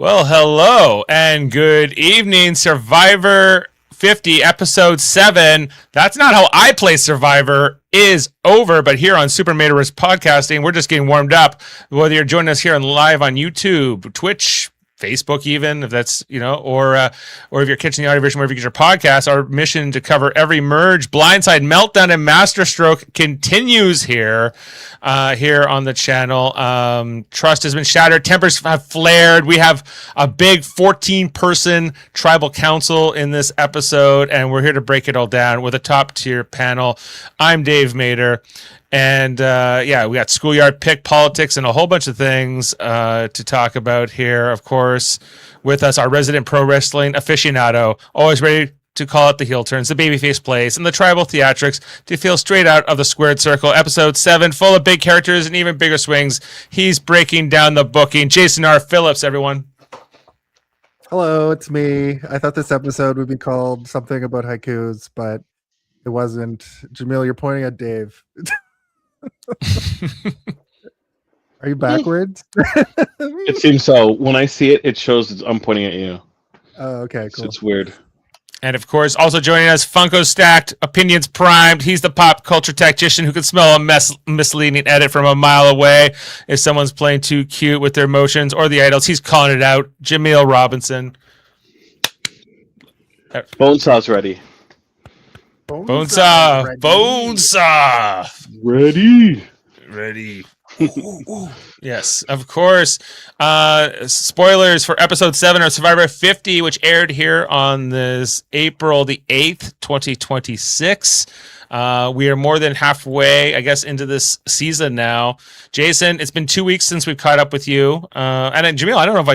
Well, hello and good evening, Survivor 50, Episode 7. That's not how I play Survivor is over, but here on Super Materist Podcasting, we're just getting warmed up. Whether you're joining us here live on YouTube, Twitch, Facebook even, if that's, or if you're catching the audio version wherever you get your podcast, our mission to cover every merge, blindside, meltdown, and masterstroke continues here on the channel. Trust has been shattered. Tempers have flared. We have a big 14-person tribal council in this episode, and we're here to break it all down with a top-tier panel. I'm Dave Mater. And we got schoolyard pick, politics, and a whole bunch of things to talk about here. Of course, with us, our resident pro wrestling aficionado, always ready to call out the heel turns, the babyface plays, and the tribal theatrics to feel straight out of the squared circle. Episode 7, full of big characters and even bigger swings. He's breaking down the booking. Jason R. Phillips, everyone. Hello, it's me. I thought this episode would be called something about haikus, but it wasn't. Jaemeel, you're pointing at Dave. Are you backwards? It seems so. When I see it, it shows I'm pointing at you. Oh, okay, cool. So it's weird. And of course, also joining us, Funko Stacked, Opinions Primed. He's the pop culture tactician who can smell a misleading edit from a mile away. If someone's playing too cute with their emotions or the idols, he's calling it out. Jaemeel Robinson. Bonesaw's ready. Bonesaw. Ready. Ooh. Yes, of course. Spoilers for episode 7 of Survivor 50, which aired here on this April the 8th, 2026. We are more than halfway, I guess, into this season now. Jason, it's been 2 weeks since we've caught up with you. And then Jaemeel, I don't know if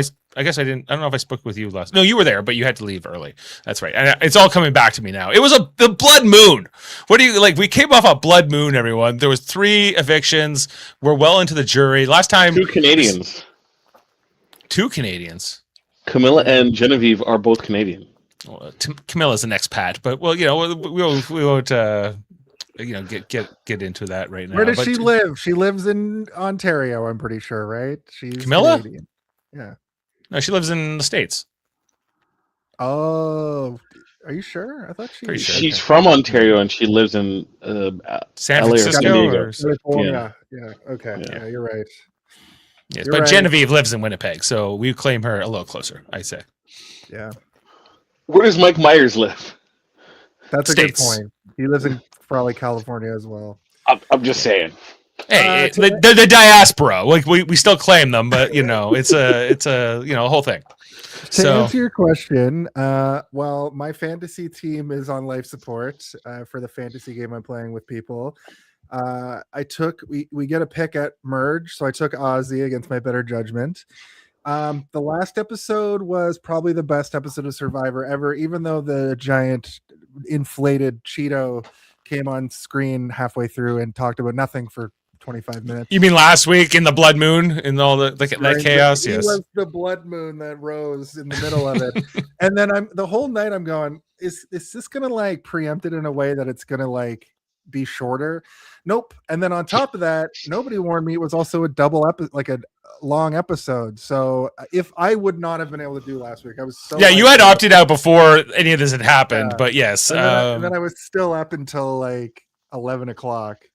I spoke with you last. No, you were there, but you had to leave early. That's right. And it's all coming back to me now. It was the blood moon. What do you like? We came off a blood moon, everyone. There was 3 evictions. We're well into the jury. Last time, 2 Canadians. 2 Canadians. Camilla and Genevieve are both Canadian. Well, Camilla's the next Pat, but we won't. Get into that right now. Where does she live? She lives in Ontario, I'm pretty sure, right? She's Camilla? Canadian. Yeah. No, she lives in the States. Oh, are you sure? I thought She's from Ontario and she lives in San LA Francisco. California. Yeah. Okay. Yeah, you're right. Yes, You're but right. Genevieve lives in Winnipeg, so we claim her a little closer, I say. Yeah. Where does Mike Myers live? That's States. a good point. He lives in probably California as well. I'm just saying. Hey, the diaspora. Like we still claim them, but it's a whole thing. To answer your question, well, my fantasy team is on life support for the fantasy game I'm playing with people. We get a pick at merge, so I took Ozzy against my better judgment. The last episode was probably the best episode of Survivor ever, even though the giant inflated Cheeto came on screen halfway through and talked about nothing for 25 minutes. You mean last week in the blood moon in all that chaos? It Yes, was the blood moon that rose in the middle of it. And then the whole night I'm going, is this gonna like preempt it in a way that it's gonna like be shorter? Nope. And then on top of that, nobody warned me it was also a double like a long episode. So if I would not have been able to do last week, I was so you had opted out before any of this had happened. But yes, and then I was still up until like 11 o'clock.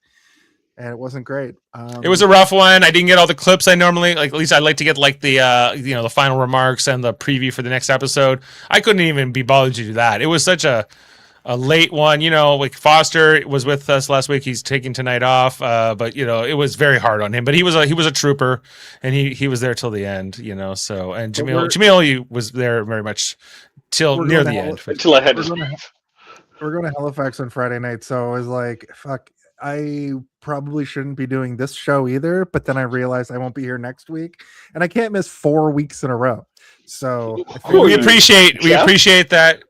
And it wasn't great. It was a rough one. I didn't get all the clips I normally like. At least I'd like to get like the the final remarks and the preview for the next episode. I couldn't even be bothered to do that. It was such a late one. Like Foster was with us last week. He's taking tonight off. But it was very hard on him. But he was a trooper, and he was there till the end. So and Jaemeel was there very much till near the end. Until I had to. We're going to Halifax on Friday night, so I was like, fuck. I probably shouldn't be doing this show either, but then I realized I won't be here next week, and I can't miss 4 weeks in a row. So we appreciate that.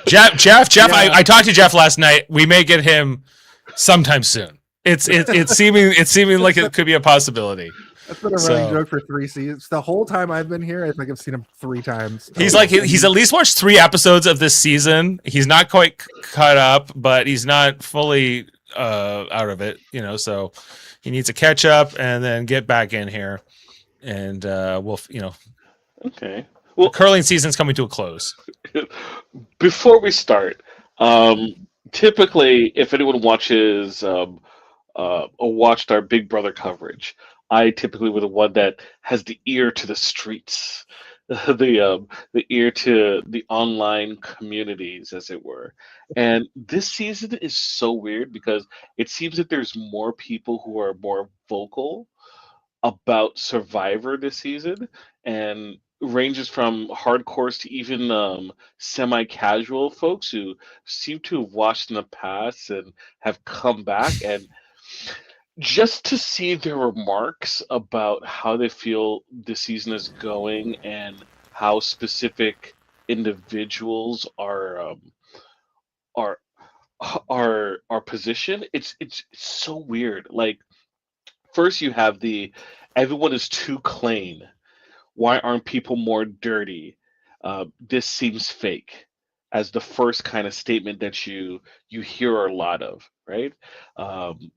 Jeff. Yeah. I talked to Jeff last night. We may get him sometime soon. It's seeming like it could be a possibility. That's been a running joke for 3 seasons. The whole time I've been here, I think I've seen him 3 times. He's he's at least watched 3 episodes of this season. He's not quite caught up, but he's not fully out of it, so he needs to catch up and then get back in here. and we'll Okay. the Well, curling season's coming to a close. before we start, typically, if anyone watches or watched our Big Brother coverage, I typically were the one that has the ear to the streets, the ear to the online communities, as it were. And this season is so weird because it seems that there's more people who are more vocal about Survivor this season, and ranges from hardcores to even semi-casual folks who seem to have watched in the past and have come back, and just to see their remarks about how they feel the season is going and how specific individuals are are positioned. It's so weird. Like, first you have the everyone is too clean. Why aren't people more dirty? This seems fake, as the first kind of statement that you hear a lot of, right? Um,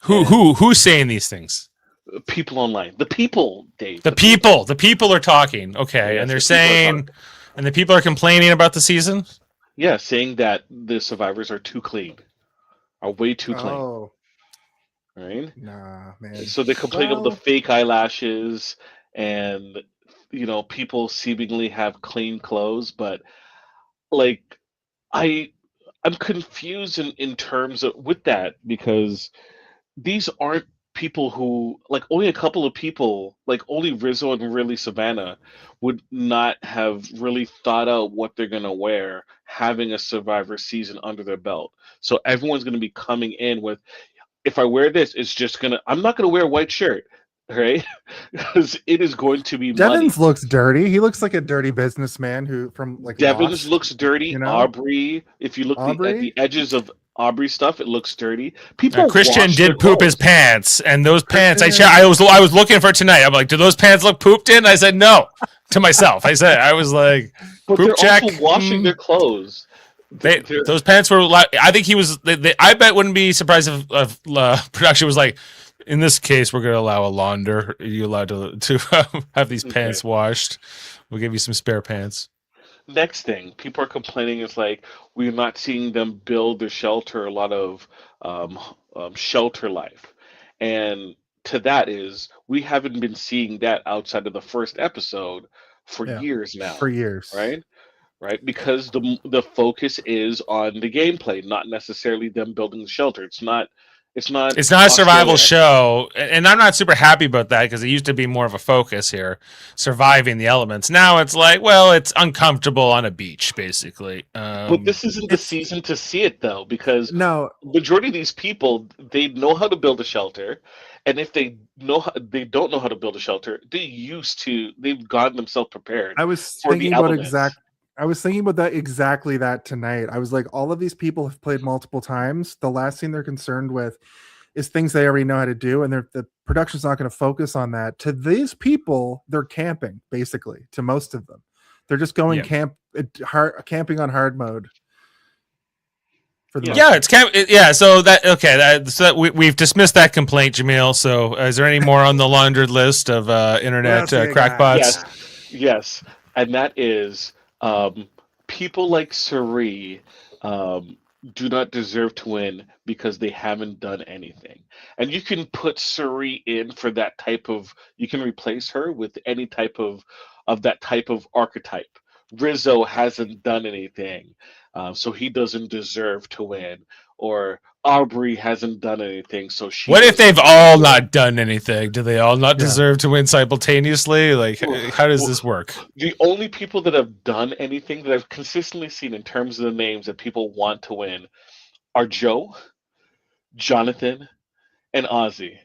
and Who's saying these things? people online, the people, Dave, The people are talking. Okay, and yes, they're the people are saying, talking. and the people are complaining about the season. Yeah, saying that the survivors are too clean, are way too clean, Oh, right? nah, man. So they complain of the Well, fake eyelashes, and people seemingly have clean clothes, but like I I'm confused in terms of with that, because these aren't people who, like, only a couple of people, like only Rizzo and really Savannah would not have really thought out what they're gonna wear having a Survivor season under their belt. So everyone's gonna be coming in with, if I wear this, it's just gonna I'm not gonna wear a white shirt, right? Because it is going to be muddy. Devins looks dirty. He looks like a dirty businessman who from like Devins Lost. looks dirty. You know, Aubrey, if you look at Aubrey. the edges of Aubrey stuff, it looks dirty. People Christian wash their did poop his clothes. pants, and those pants. Christian. I was looking for tonight. I'm like, do those pants look pooped in? I said no to myself. I was like, But poop they're check. also washing their clothes. They're Those pants were. I think he was. I bet wouldn't be surprised if production was like, in this case, we're going to allow a launder. Are you allowed to have these okay. pants washed? We'll give you some spare pants. Next thing, people are complaining is like we're not seeing them build their shelter, a lot of shelter life, and to that is we haven't been seeing that outside of the first episode for Yeah, years for now, years. right? Right? Because the focus is on the gameplay, not necessarily them building the shelter. It's not It's not a survival Australia. show, and I'm not super happy about that because it used to be more of a focus here, surviving the elements. Now it's like, well, it's uncomfortable on a beach, basically. But this isn't the It's season to see it though, because no. majority of these people, they know how to build a shelter, and if they don't know how to build a shelter, they've gotten themselves prepared I was for the thinking about elements. I was thinking about that exactly that tonight. I was like, all of these people have played multiple times. The last thing they're concerned with is things they already know how to do, and the production's not going to focus on that. To these people, they're camping basically. To most of them, they're just going Yeah. camping on hard mode for the most Yeah, part. it's camp. Yeah, so we've dismissed that complaint, Jaemeel. So, is there any more on the laundered list of internet else you got? crackpots? Yes, and that is, people like Suri do not deserve to win because they haven't done anything. And you can put Suri in for that type of. You can replace her with any type of that type of archetype. Rizzo hasn't done anything, so he doesn't deserve to win. Or Aubrey hasn't done anything, so she What if doesn't they've deserve all to win. not done anything? Do they all not Yeah. deserve to win simultaneously? Like, how does Well, this work? the only people that have done anything that I've consistently seen in terms of the names that people want to win are Joe, Jonathan, and Ozzy.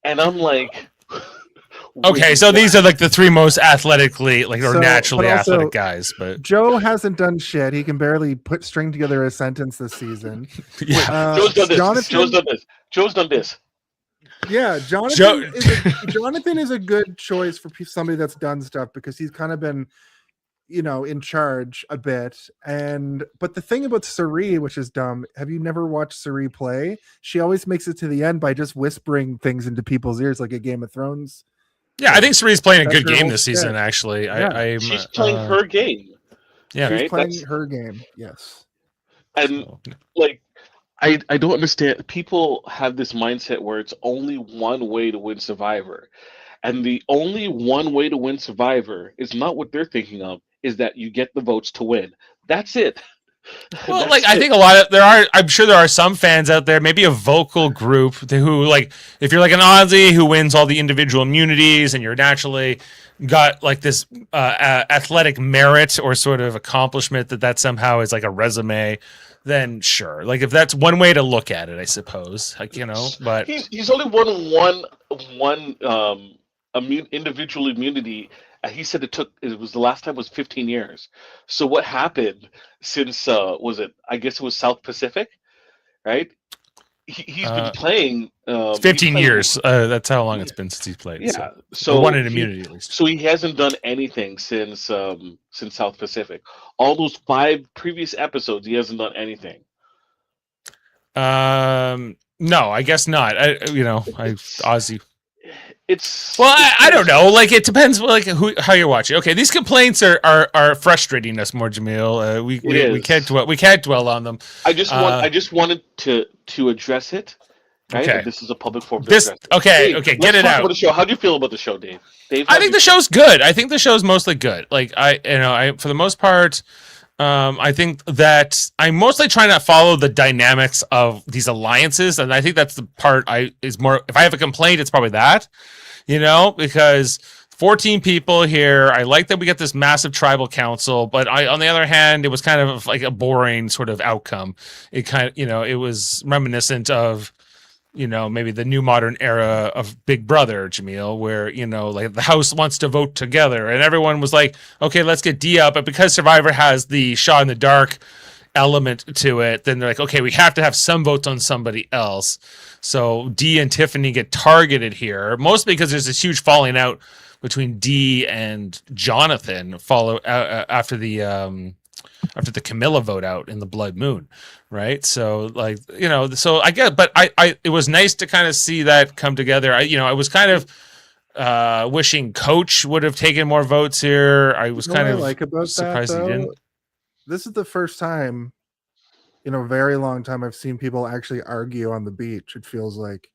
And I'm like, wait, Okay, so these are what? like the three most athletically, like, or So, but naturally athletic also guys. But Joe hasn't done shit. He can barely string together a sentence this season. yeah, Joe's done this. Joe's Jonathan, done this. Joe's done this. yeah, Joe. Jonathan is a good choice for somebody that's done stuff because he's kind of been, in charge a bit. But the thing about Suri, which is dumb, have you never watched Suri play? She always makes it to the end by just whispering things into people's ears, like a Game of Thrones Yeah, I think Cerie's playing a That's good her game whole this shtick. season. Actually, Yeah. I'm She's playing her game. Yeah, She's right? playing That's her game. Yes. and so, like I don't understand. People have this mindset where it's only one way to win Survivor, and the only one way to win Survivor is not what they're thinking of. Is that you get the votes to win? That's it. well, That's like I it. think I'm sure there are some fans out there, maybe a vocal group who like, if you're like an Aussie who wins all the individual immunities and you're naturally got like this athletic merit or sort of accomplishment that somehow is like a resume, then sure. Like if that's one way to look at it, I suppose, like, but He's only won one individual immunity. He said it was the last time was 15 years. So what happened since was it? I guess it was South Pacific, right? He's been playing. it's He's 15 playing. years. That's how long Yeah, it's been since he's played. yeah. So or won an He immunity at least. so he hasn't done anything since South Pacific. All those 5 previous episodes, he hasn't done anything. No, I guess not. I It's Aussie. it's Well, I don't know. Like it depends, like how you're watching. Okay, these complaints are frustrating us more, Jaemeel. We can't dwell on them. I just wanted to address it, right? Okay. And this is a public forum to This address it. okay, Dave, okay, let's get it talk out. about the show. How do you feel about the show, Dave? I think the show's good. I think the show's mostly good. Like I for the most part, I think that I'm mostly trying to follow the dynamics of these alliances, and I think that's the part is more. If I have a complaint, it's probably that, because 14 people here. I like that we get this massive tribal council, but on the other hand, it was kind of like a boring sort of outcome. It kind of, it was reminiscent of, maybe the new modern era of Big Brother, Jaemeel, where, like the house wants to vote together and everyone was like, okay, let's get D up. But because Survivor has the shot in the dark element to it, then they're like, okay, we have to have some votes on somebody else. So D and Tiffany get targeted here, mostly because there's this huge falling out between D and Jonathan after the Camilla vote out in the Blood Moon, right? So like, so I get, but I it was nice to kind of see that come together. I was kind of wishing Coach would have taken more votes here. I was kind of like about surprised that, he didn't. This is the first time in a very long time I've seen people actually argue on the beach. It feels like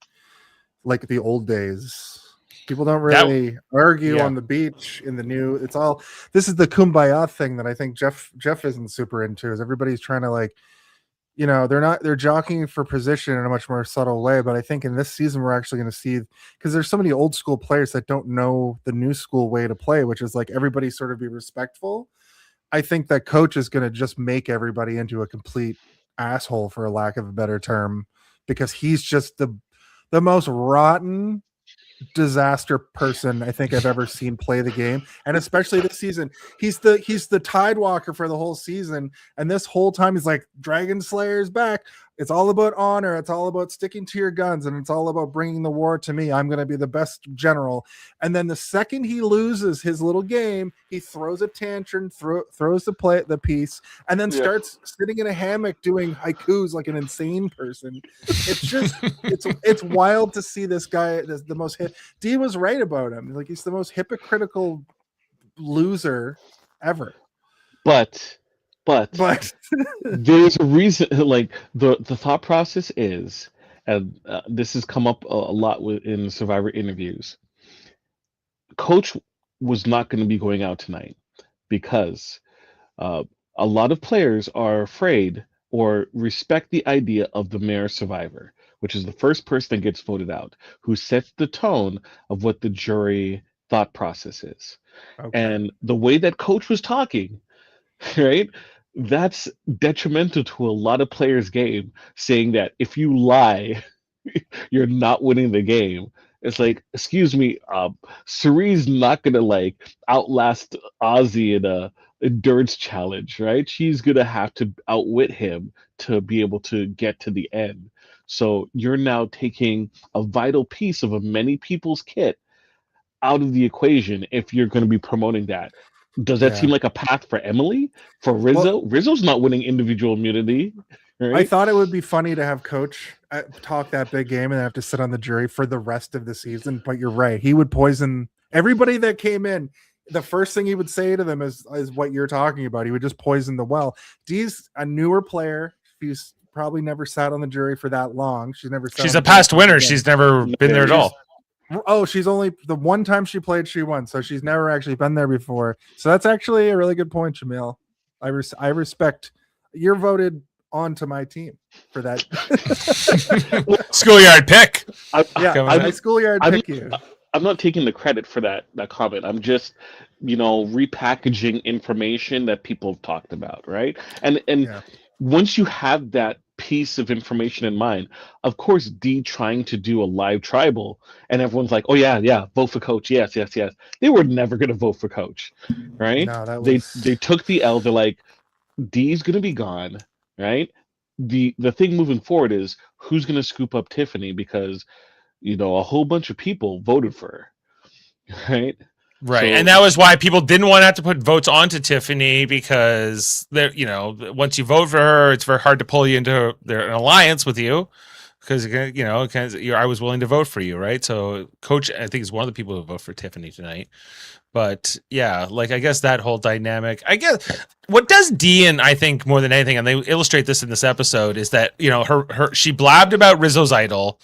the old days. People don't really argue on the beach in the new. It's all, this is the kumbaya thing that I think Jeff isn't super into, is everybody's trying to they're jockeying for position in a much more subtle way. But I think in this season, we're actually going to see, because there's so many old school players that don't know the new school way to play, which is like everybody sort of be respectful. I think that Coach is going to just make everybody into a complete asshole, for a lack of a better term, because he's just the most rotten disaster person I think I've ever seen play the game, and especially this season. He's the Tide Walker for the whole season, and this whole time he's like, Dragon Slayer's back. It's all about honor. It's all about sticking to your guns, and it's all about bringing the war to me. I'm going to be the best general. And then the second he loses his little game, he throws a tantrum, throws the piece, and then starts sitting in a hammock doing haikus like an insane person. It's just it's wild to see this guy. The most D was right about him. Like, he's the most hypocritical loser ever. But there's a reason. Like the thought process is, and this has come up a lot in Survivor interviews. Coach was not going to be going out tonight because a lot of players are afraid or respect the idea of the mayor survivor, which is the first person that gets voted out, who sets the tone of what the jury thought process is. Okay. And the way that Coach was talking, right? That's detrimental to a lot of players' game, saying that if you lie, you're not winning the game. It's like, excuse me, Cerie's not gonna outlast Ozzy in a endurance challenge, right? She's gonna have to outwit him to be able to get to the end. So you're now taking a vital piece of a many people's kit out of the equation if you're going to be promoting that. Does that seem like a path for Emily? For Rizzo? Well, Rizzo's not winning individual immunity. Right? I thought it would be funny to have Coach talk that big game and have to sit on the jury for the rest of the season. But you're right. He would poison Everybody that came in, the first thing he would say to them is what you're talking about. He would just poison the well. Dee's a newer player. She's probably never sat on the jury for that long. She's a past winner. She's never been there at all. Oh, she's only the one time she played, she won. So she's never actually been there before. So that's actually a really good point, Jaemeel. I respect. You're voted onto my team for that. Schoolyard pick. I schoolyard pick you. I'm not taking the credit for that comment. I'm just, repackaging information that people have talked about, right? And once you have that piece of information in mind, of course, D trying to do a live tribal, and everyone's like, "Oh yeah, vote for coach." Yes. They were never going to vote for coach, right? No, they took the L. They're like, D's going to be gone, right? The thing moving forward is who's going to scoop up Tiffany, because a whole bunch of people voted for her, right? Right, So, and that was why people didn't want to have to put votes onto Tiffany, because once you vote for her, it's very hard to pull you into an alliance with you, because I was willing to vote for you, right? So Coach, I think, is one of the people who vote for Tiffany tonight. But yeah, I guess that whole dynamic. I guess what does Dean, I think, more than anything, and they illustrate this in this episode, is that she blabbed about Rizzo's idol,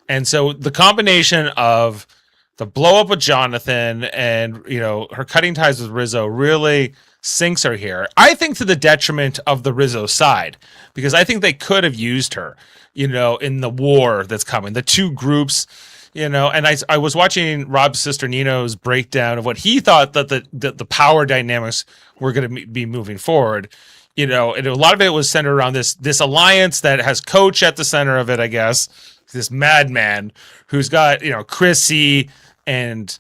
and so the combination of the blow up with Jonathan and her cutting ties with Rizzo really sinks her here. I think to the detriment of the Rizzo side, because I think they could have used her, in the war that's coming. The two groups, and I was watching Rob's sister Nino's breakdown of what he thought that the power dynamics were going to be moving forward. And a lot of it was centered around this alliance that has Coach at the center of it, I guess. This madman who's got Chrissy and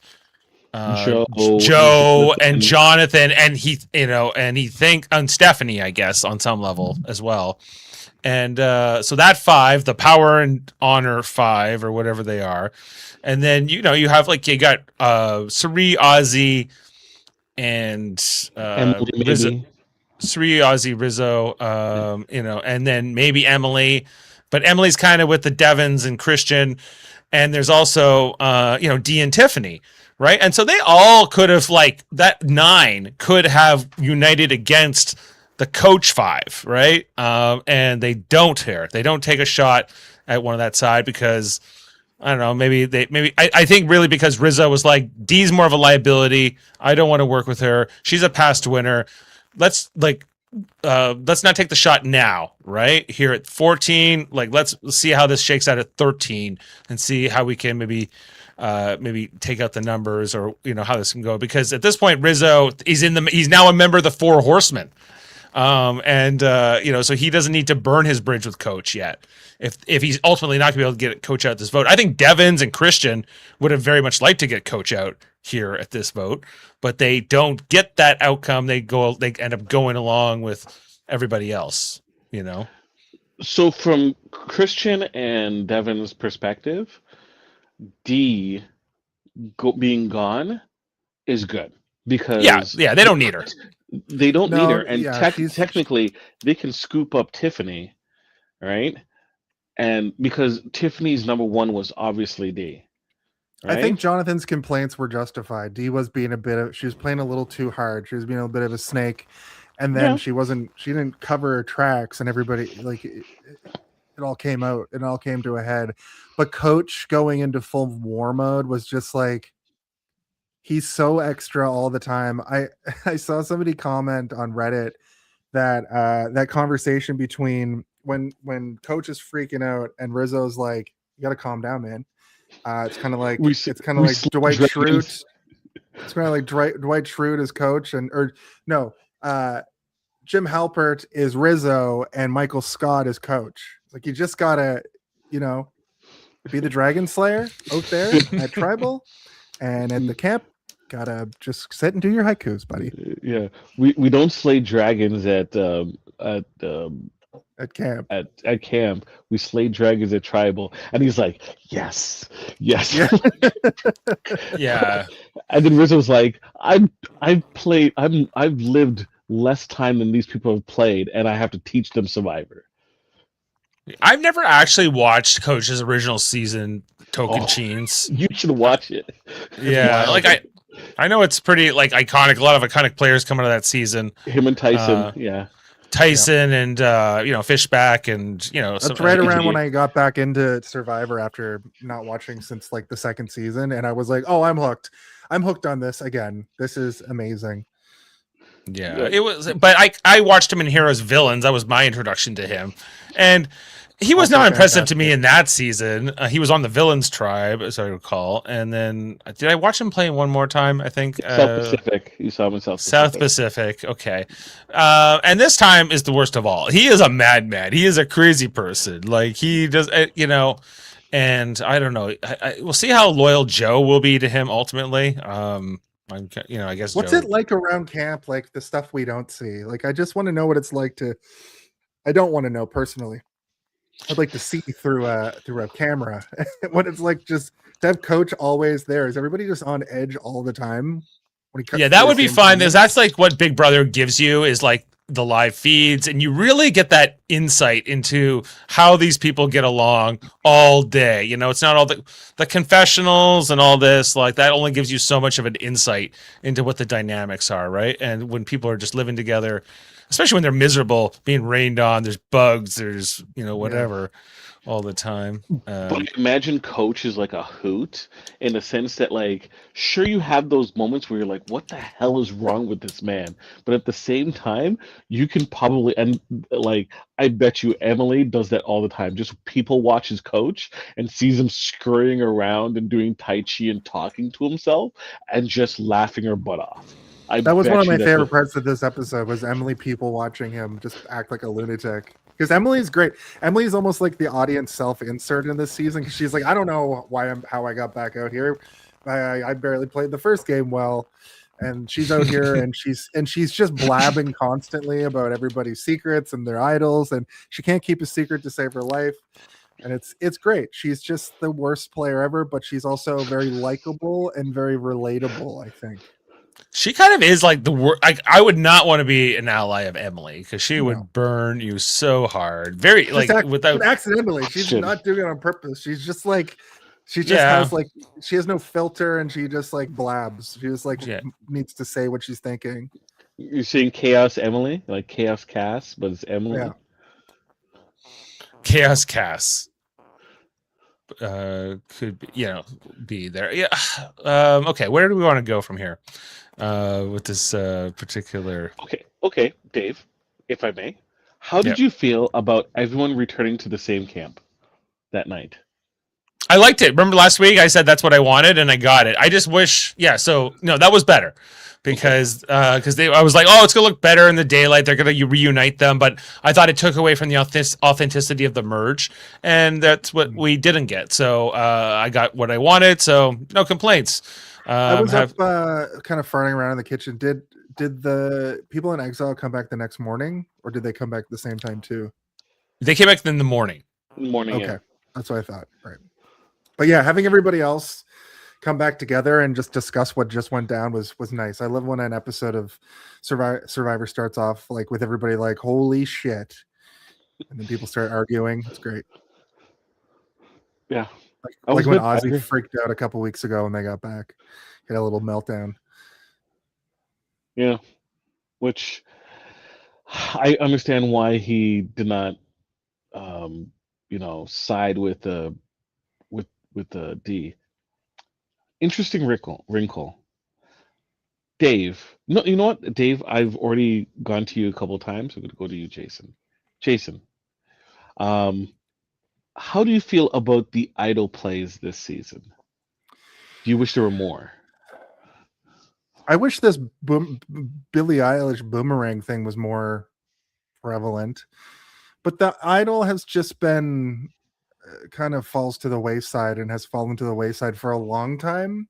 Joe and Jonathan, and and Stephanie, I guess, on some level as well. And so that 5, the power and honor 5 or whatever they are, and then you have you got Sri, Ozzy, and Emily, Sri, Ozzy, Rizzo, and then maybe Emily. But Emily's kind of with the Devons and Christian, and there's also Dee and Tiffany, right? And so they all could have that 9 could have united against the Coach 5, right? And they don't here. They don't take a shot at one of that side because I don't know. Maybe I think really because Rizzo was like, Dee's more of a liability. I don't want to work with her. She's a past winner. Let's not take the shot now, right? Here at 14, let's see how this shakes out at 13 and see how we can maybe take out the numbers or how this can go, because at this point Rizzo he's now a member of the 4 Horsemen. So he doesn't need to burn his bridge with Coach yet. If he's ultimately not gonna be able to get Coach out this vote, I think Devins and Christian would have very much liked to get Coach out here at this vote, but they don't get that outcome. They end up going along with everybody else, So from Christian and Devin's perspective, D being gone is good, because they don't need her. They don't need her, and technically they can scoop up Tiffany, right? And because Tiffany's number 1 was obviously D. Right? I think Jonathan's complaints were justified. Dee was being she was playing a little too hard. She was being a bit of a snake, and then she didn't cover her tracks, and everybody it all came out. It all came to a head. But Coach going into full war mode was just he's so extra all the time. I saw somebody comment on Reddit that that conversation between when Coach is freaking out and Rizzo's like, "You got to calm down, man." It's kind of like Dwight Schrute. It's kind of like Dwight Schrute as Coach, Jim Halpert is Rizzo and Michael Scott is Coach. It's you just gotta, be the Dragon Slayer out there at Tribal, and at the camp, gotta just sit and do your haikus, buddy. Yeah, we don't slay dragons at camp. At camp, we slay dragons at Tribal, and he's like, yes. Yeah. And then Rizzo's like, I've lived less time than these people have played, and I have to teach them Survivor. I've never actually watched Coach's original season, Token Cheens. You should watch it. Yeah, I know it's pretty like iconic. A lot of iconic players coming out of that season. Him and Tyson, Uh, yeah. Tyson and Fishback and That's some right around AG. when I got back into Survivor after not watching since like the second season, and I was like, "Oh, I'm hooked. I'm hooked on this again. This is amazing." Yeah, it was. But I watched him in Heroes Villains. That was my introduction to him, and he was Also not impressive to me fantastic. in that season. He was on the Villains tribe, as I recall. And then did I watch him play one more time? I think South Pacific. You saw him in South South Pacific. Pacific. Okay, and this time is the worst of all. He is a madman. He is a crazy person. Like he does, And I don't know. We'll see how loyal Joe will be to him ultimately. I guess What's Joe. it like around camp? Like the stuff we don't see. Like I just want to know what it's like to. I don't want to know personally. I'd like to see through a camera what it's like just to have Coach always there. Is everybody just on edge all the time? When he cuts Yeah, to that the would be same fun. scene? That's like what Big Brother gives you is like the live feeds, and you really get that insight into how these people get along all day. It's not all the confessionals and all this. Like that only gives you so much of an insight into what the dynamics are, right? And when people are just living together, especially when they're miserable, being rained on, there's bugs, there's whatever all the time. But imagine Coach is like a hoot in the sense that, like, sure, you have those moments where you're like, what the hell is wrong with this man? But at the same time, you can probably, and like, I bet you Emily does that all the time. Just people watches Coach and sees him scurrying around and doing Tai Chi and talking to himself and just laughing her butt off. I That was bet one of you my that's favorite what. parts of this episode was Emily people watching him just act like a lunatic. Because Emily's great. Emily's almost like the audience self-insert in this season. Because she's like, I don't know how I got back out here. I barely played the first game well, and she's out here and she's just blabbing constantly about everybody's secrets and their idols, and she can't keep a secret to save her life. And it's great. She's just the worst player ever, but she's also very likable and very relatable, I think. She kind of is like the worst. I would not want to be an ally of Emily because she No. would burn you so hard. Very Just like without. accidentally. She's Action. not doing it on purpose. She's just like she just Yeah. has like she has no filter and she just like blabs. She just like Yeah. needs to say what she's thinking. You're seeing Chaos Emily, like Chaos Cass, but it's Emily. Yeah. Chaos Cass could be there. Yeah. Okay, where do we want to go from here with this particular? Okay, Dave, if I may. How did you feel about everyone returning to the same camp that night? I liked it. Remember last week I said that's what I wanted and I got it. I just wish, so no, that was better because I was like, oh, it's gonna look better in the daylight. They're gonna reunite them, but I thought it took away from the authenticity of the merge, and that's what we didn't get. So I got what I wanted. So no complaints. I was up kind of farting around in the kitchen. Did the people in exile come back the next morning, or did they come back at the same time too? They came back in the morning. Morning. Okay, that's what I thought. Right, but yeah, having everybody else come back together and just discuss what just went down was nice. I love when an episode of Survivor starts off like with everybody like, holy shit, and then people start arguing. It's great. Yeah. Like when Ozzy freaked out a couple weeks ago when they got back. He had a little meltdown. Yeah. Which I understand why he did not side with the D. Interesting wrinkle. Dave. No, you know what, Dave? I've already gone to you a couple of times. I'm going to go to you, Jason. Jason, how do you feel about the idol plays this season? Do you wish there were more? I wish this Billie Eilish boomerang thing was more prevalent, but the idol has just been kind of falls to the wayside and has fallen to the wayside for a long time.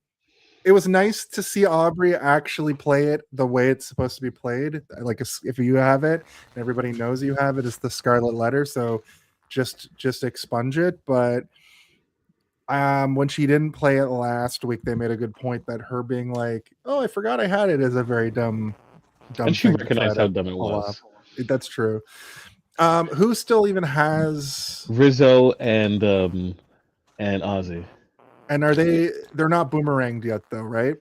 It was nice to see Aubrey actually play it the way it's supposed to be played. Like if you have it and everybody knows you have it, it's the scarlet letter. So just expunge it. But when she didn't play it last week, they made a good point that her being like, "Oh, I forgot I had it," is a very dumb And she thing to recognized try how to dumb it pull was. off. That's true. Who still even has Rizzo and Ozzy. And they're not boomeranged yet though, right?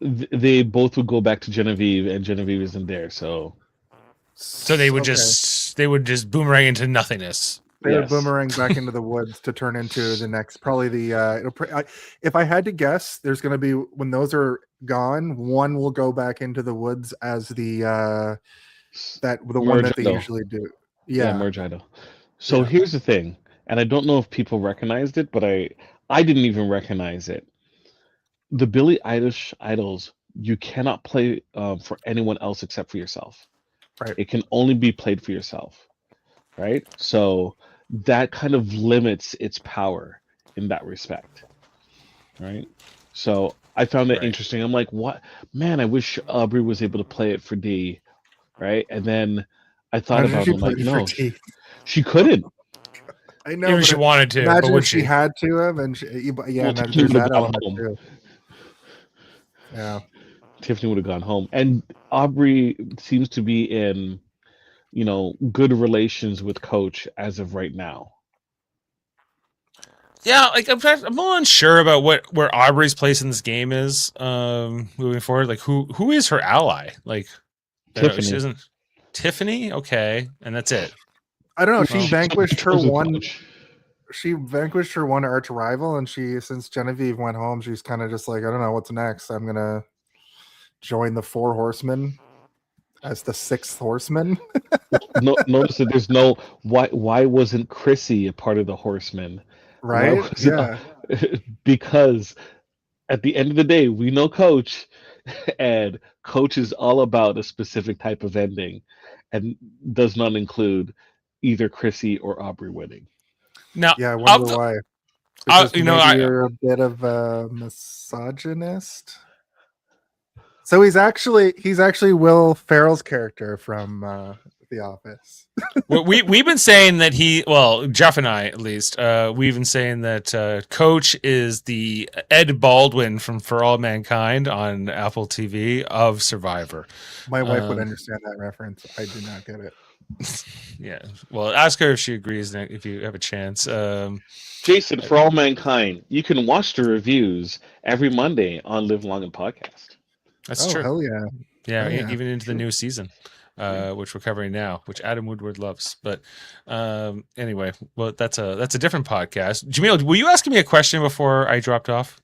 they both would go back to Genevieve, and Genevieve isn't there. So they would Okay. just boomerang into nothingness. They would yes. boomerang back into the woods to turn into the next. Probably if I had to guess, there's going to be when those are gone, one will go back into the woods as the one that they Merge-idle. usually do. Yeah, Yeah, merge idol. So Yeah. here's the thing, and I don't know if people recognized it, but I didn't even recognize it. The Billy Eilish idols, you cannot play for anyone else except for yourself. Right. It can only be played for yourself, right? So that kind of limits its power in that respect, right? So I found it Right. interesting. I'm like, what? Man, I wish Aubrey was able to play it for D, right? And then I thought about it. I'm like, no, she couldn't. I know. Even but she wanted to, but imagine would if she had to have, and yeah, Well, Tiffany there's would have that gone element home. too. Yeah. Tiffany would have gone home. And Aubrey seems to be in, good relations with Coach as of right now. Yeah, like I'm a little unsure about where Aubrey's place in this game is moving forward. Like who is her ally? Like Tiffany. she isn't Tiffany, okay, and that's it. I don't know. Well, She vanquished her With one. Coach. She vanquished her one arch rival, and since Genevieve went home, she's kind of just like, I don't know what's next. I'm gonna join the Four Horsemen as the sixth horseman. Notice that there's no why wasn't Chrissy a part of the Horsemen? Right? Was it because at the end of the day, we know Coach, and Coach is all about a specific type of ending, and does not include either Chrissy or Aubrey winning. Now, Yeah, I wonder why. Because you're a bit of a misogynist. So he's actually Will Ferrell's character from The Office. we've been saying that Jeff and I at least, we've been saying that Coach is the Ed Baldwin from For All Mankind on Apple TV of Survivor. My wife would understand that reference. I do not get it. Yeah. Well, ask her if she agrees if you have a chance. Jason, For All Mankind, you can watch the reviews every Monday on Live Long and Podcast. That's true. Hell yeah. Yeah, Oh, yeah. even into the new season, which we're covering now, which Adam Woodward loves. But anyway, well, that's a different podcast. Jaemeel, were you asking me a question before I dropped off?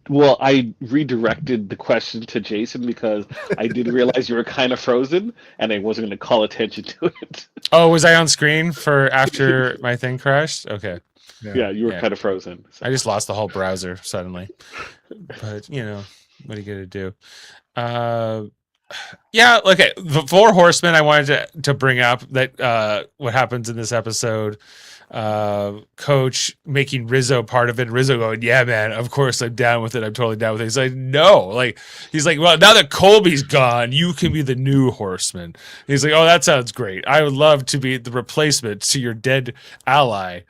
Well, I redirected the question to Jason because I did realize you were kind of frozen, and I wasn't going to call attention to it. Oh, was I on screen for after my thing crashed? Okay. Yeah, you were kind of frozen. So. I just lost the whole browser suddenly. But what are you gonna do? Yeah, okay. The Four Horsemen I wanted to bring up that what happens in this episode. Coach making Rizzo part of it. Rizzo going, yeah, man, of course I'm down with it. I'm totally down with it. He's like, no, he's like, well, now that Colby's gone, you can be the new Horseman. He's like, oh, that sounds great. I would love to be the replacement to your dead ally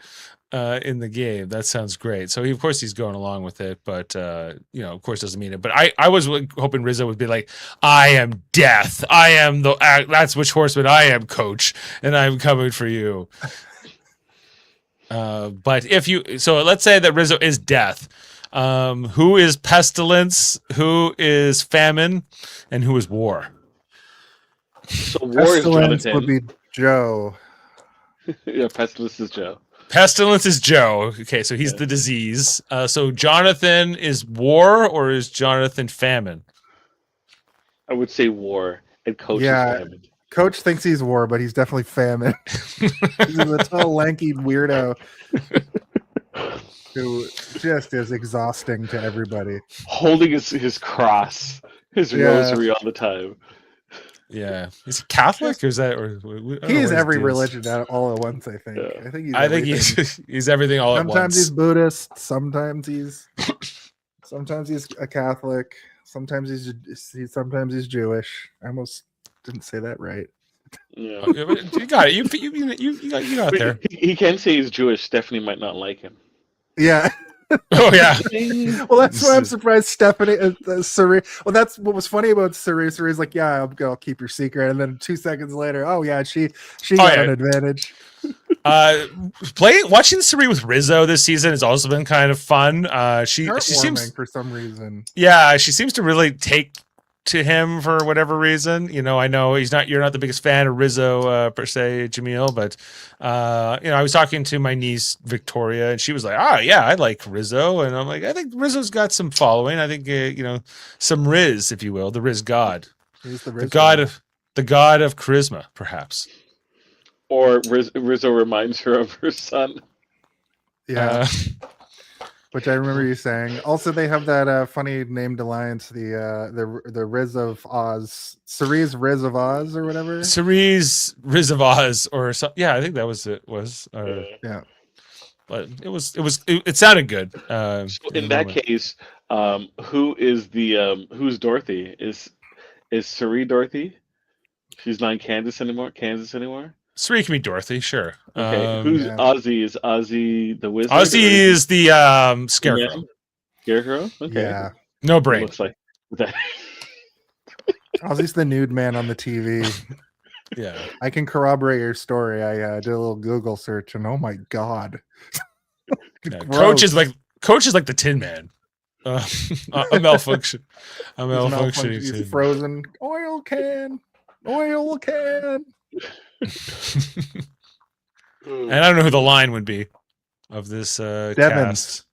in the game. That sounds great. So of course he's going along with it, but of course doesn't mean it. But I was hoping Rizzo would be like, I am death. I am that's which Horseman I am, Coach, and I'm coming for you. But so let's say that Rizzo is death. Who is pestilence? Who is famine? And who is war? So war is Jonathan. Would be Joe. Yeah, pestilence is Joe. Pestilence is Joe. Okay, so he's the disease. So Jonathan is war, or is Jonathan famine? I would say war, and Coach is famine. Coach thinks he's war, but he's definitely famine. He's a tall, lanky weirdo who just is exhausting to everybody. Holding his cross, his rosary all the time. Yeah, is he Catholic or is that? He is every religion all at once. I think. Yeah. I think he's everything all at once. Sometimes he's Buddhist. Sometimes he's a Catholic. Sometimes he's Jewish. I almost didn't say that right. Yeah. You got it. You got there. He can say he's Jewish. Stephanie might not like him. Yeah. Oh yeah. Well, that's why I'm surprised Stephanie, Suri. Well, that's what was funny about Suri. Suri's like, yeah, I'll keep your secret, and then 2 seconds later, oh yeah, she got an advantage. Watching Sari with Rizzo this season has also been kind of fun. She seems, for some reason. yeah, she seems to really take to him for whatever reason. I know you're not the biggest fan of Rizzo per se, Jaemeel, but I was talking to my niece Victoria, and she was like, "Oh yeah, I like Rizzo," and I'm like, "I think Rizzo's got some following. I think some Riz, if you will, the Riz God, He's the the god of charisma, perhaps." Or Rizzo reminds her of her son. Yeah. Which I remember you saying. Also, they have that funny named alliance, the Riz of Oz, Cerise Riz of Oz, or whatever. Cerise Riz of Oz, or something. Yeah, I think that was it. Yeah, but it sounded good. So in that case, who's Dorothy? Is Cerise Dorothy? She's not in Kansas anymore. Cerise can be Dorothy, sure. Okay, who's yeah. Ozzy? Is Ozzy the wizard? Ozzy is the Scarecrow. Yeah. Scarecrow? Okay. Yeah. No brain. Looks like that. Ozzy's the nude man on the TV. Yeah. I can corroborate your story. I did a little Google search, and oh my god, Coach is like the Tin Man. A malfunction. He's frozen oil can. And I don't know who the line would be of this Devins. cast.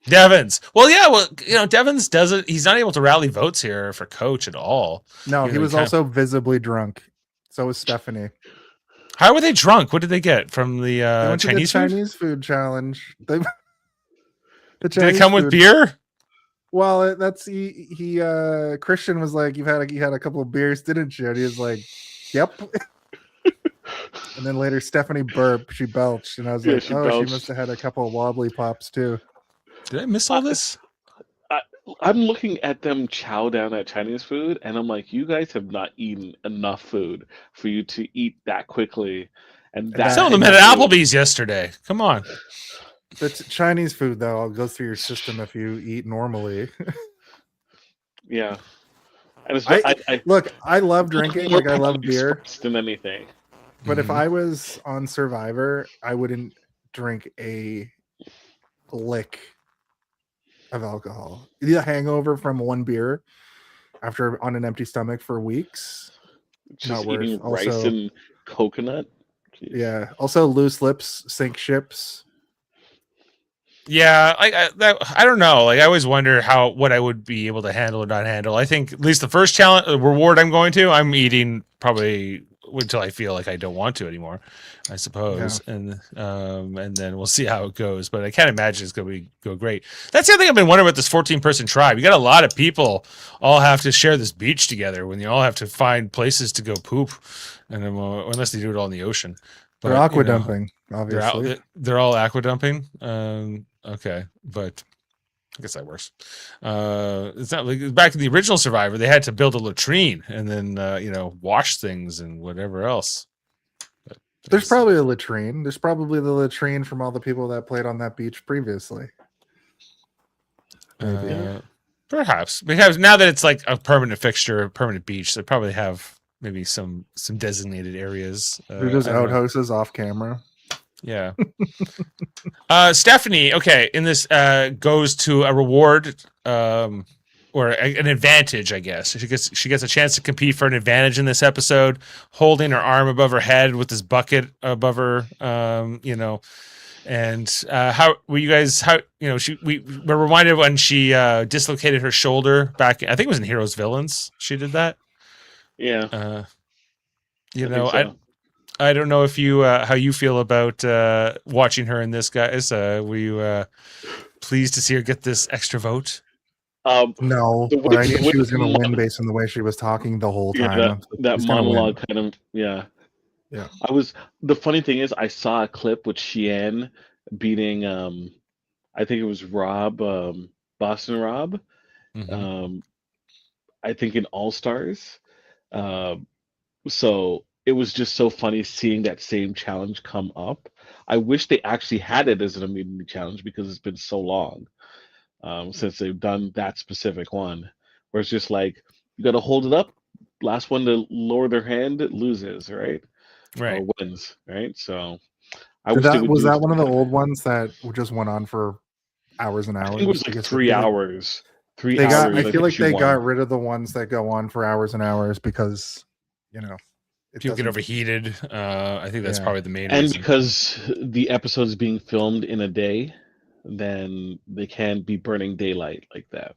Devins. Well, yeah. Devins doesn't. He's not able to rally votes here for coach at all. No, he was also visibly drunk. So was Stephanie. How were they drunk? What did they get from the They went to the Chinese food? Chinese food challenge. Did it come with beer? Well, that's he. Christian was like, you had a couple of beers, didn't you? And he was like, yep. And then later, Stephanie burped. She belched, and I was like, oh, she must have had a couple of wobbly pops too. Did I miss all this? I'm looking at them chow down at Chinese food, and I'm like, you guys have not eaten enough food for you to eat that quickly. And some of them had Applebee's yesterday. Come on. The Chinese food, though, goes through your system if you eat normally. Yeah. And look, I love drinking. Like, I love beer. Than anything. But if I was on Survivor, I wouldn't drink a lick of alcohol. The hangover from one beer after on an empty stomach for weeks. Just eating rice and coconut. Jeez. Yeah. Also, loose lips sink ships. Yeah, I don't know. Like, I always wonder what I would be able to handle or not handle. I think at least the first challenge reward I'm going to, I'm eating probably until I feel like I don't want to anymore, I suppose. Yeah. And then we'll see how it goes. But I can't imagine it's going to go great. That's the other thing I've been wondering about this 14-person tribe. You got a lot of people all have to share this beach together when you all have to find places to go poop, and then, unless they do it all in the ocean. But, they're aqua dumping, obviously. They're all aqua dumping. Okay, but I guess that works. It's not like back in the original Survivor, they had to build a latrine and then wash things and whatever else. But there's probably a latrine. There's probably the latrine from all the people that played on that beach previously. Perhaps because now that it's like a permanent fixture, a permanent beach, they probably have maybe some designated areas. There's outhouses off camera. Yeah. Stephanie, okay, in this goes to a reward or an advantage, I guess. She gets a chance to compete for an advantage in this episode, holding her arm above her head with this bucket above her, and how were you guys we were reminded when she dislocated her shoulder back, I think it was in Heroes Villains. She did that. Yeah. I don't know if you how you feel about watching her in this, guys. Were you pleased to see her get this extra vote? No, but I knew she was going to win based on the way she was talking the whole time. That monologue kind of, yeah. The funny thing is, I saw a clip with Sheehan beating, I think it was Rob, Boston Rob. Mm-hmm. I think in All Stars. So it was just so funny seeing that same challenge come up. I wish they actually had it as an immunity challenge because it's been so long since they've done that specific one, where it's just like, you got to hold it up. Last one to lower their hand loses, right? Right. Or wins, right? So I wish they would Was do that it. one of the old ones that just went on for hours and I hours? think it was like Because 3 hours. 3 they got. hours. I Like feel like issue they one. got rid of the ones that go on for hours and hours because, it People get doesn't. overheated. I think that's Yeah. probably the main And reason. because the episode is being filmed in a day, then they can't be burning daylight like that.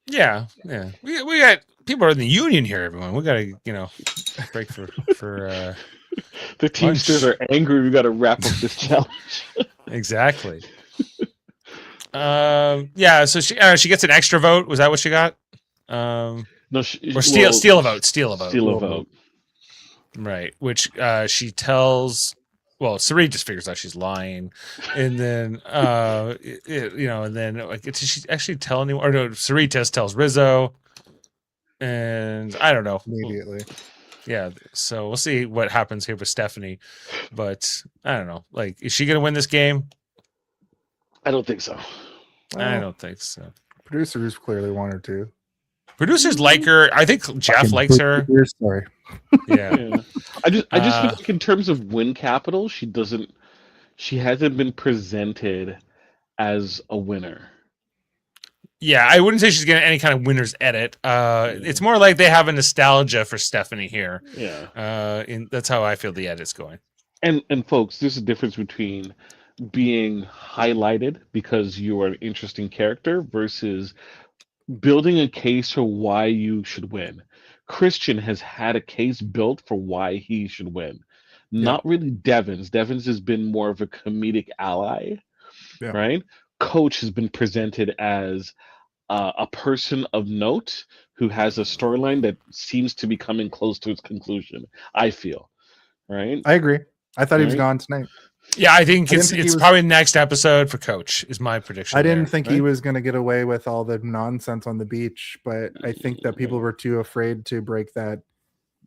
Yeah. We got people are in the union here. Everyone, we got to break for The Teamsters lunch. are angry. We got to wrap up this challenge. Exactly. Yeah. So she gets an extra vote. Was that what she got? No, Or steal a vote. Steal a vote. Steal a vote. Right. Which she tells. Well, Sari just figures out she's lying, and then and then like did she actually tell anyone? Or no, Sari just tells Rizzo, and I don't know. Immediately. Yeah, so we'll see what happens here with Stephanie, but I don't know. Like, is she gonna win this game? I don't think so. I don't think so. Producers clearly want her to. Producers like her. I think Jeff likes her. Sorry. Yeah. Yeah. I just feel like in terms of win capital, she hasn't been presented as a winner. Yeah, I wouldn't say she's getting any kind of winner's edit. It's more like they have a nostalgia for Stephanie here. Yeah. That's how I feel the edit's going. And folks, there's a difference between being highlighted because you are an interesting character versus building a case for why you should win. Christian has had a case built for why he should win. Not really Devins. Devins has been more of a comedic ally, right? Coach has been presented as a person of note who has a storyline that seems to be coming close to its conclusion. I feel, right? I agree. I thought he was gone tonight. Yeah, I think didn't think it's probably next episode for Coach is my prediction. I didn't think he was going to get away with all the nonsense on the beach, but I think that people were too afraid to break that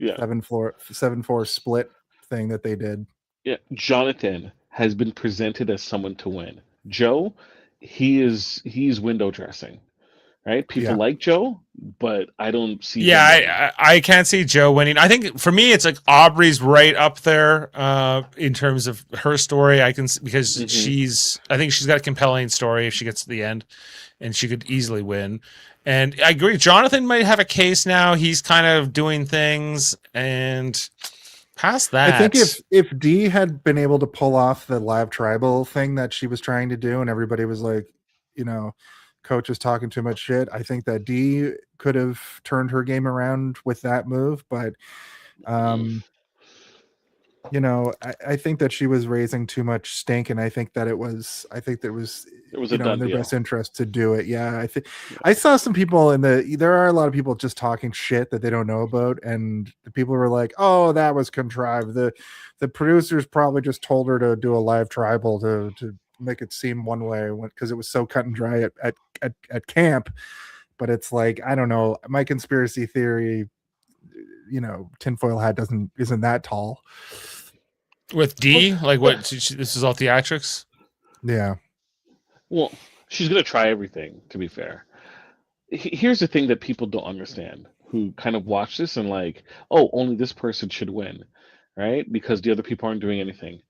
7-4 split thing that they did. Yeah, Jonathan has been presented as someone to win. Joe, he's window dressing, right? People like Joe, but I don't see. Yeah, I can't see Joe winning. I think for me, it's like Aubrey's right up there in terms of her story. I can because I think she's got a compelling story if she gets to the end, and she could easily win. And I agree, Jonathan might have a case now. He's kind of doing things, and past that, I think if Dee had been able to pull off the live tribal thing that she was trying to do, and everybody was like, Coach is talking too much shit, I think that Dee could have turned her game around with that move. But, I think that she was raising too much stink, and I think that it was in their best interest to do it. Yeah, I saw some people there are a lot of people just talking shit that they don't know about, and the people were like, "Oh, that was contrived." The producers probably just told her to do a live tribal to make it seem one way because it was so cut and dry at camp. But it's like, I don't know, my conspiracy theory, tinfoil hat isn't that tall with Dee, like what this is all theatrics. Yeah, well, she's gonna try everything, to be fair. Here's the thing that people don't understand who kind of watch this and like, oh, only this person should win, right? Because the other people aren't doing anything.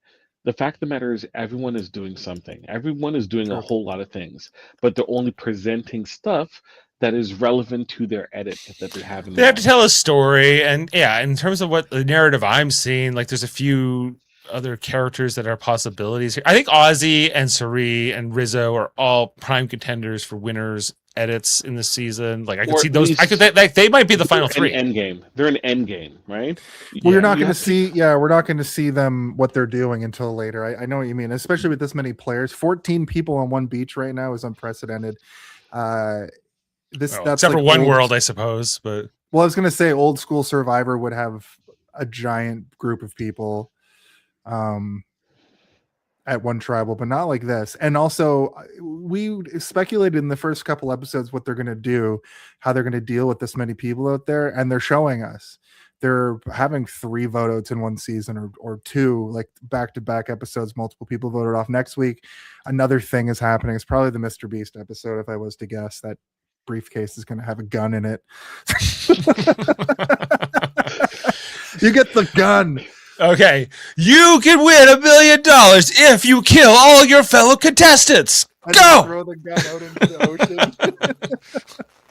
The fact of the matter is everyone is doing something. Everyone is doing a whole lot of things, but they're only presenting stuff that is relevant to their edit that they have. They have to tell a story, and in terms of what the narrative I'm seeing, like there's a few other characters that are possibilities here. I think Ozzy and Sari and Rizzo are all prime contenders for winners edits in the season. Like I could see those. They might be the final three. End game. They're an end game, right? Well, you're not going to see. Yeah, we're not going to see them what they're doing until later. I know what you mean, especially with this many players. 14 people on one beach right now is unprecedented. That's except for one world, I suppose. But I was going to say, old school Survivor would have a giant group of people at one tribal, but not like this. And also, we speculated in the first couple episodes what they're going to do, how they're going to deal with this many people out there, and they're showing us. They're having 3 vote outs in one season or 2, like back-to-back episodes, multiple people voted off. Next week, another thing is happening. It's probably the Mr. Beast episode, if I was to guess. That briefcase is going to have a gun in it. You get the gun. Okay, you can win $1 million if you kill all your fellow contestants. And Go! throw the gun out into the ocean.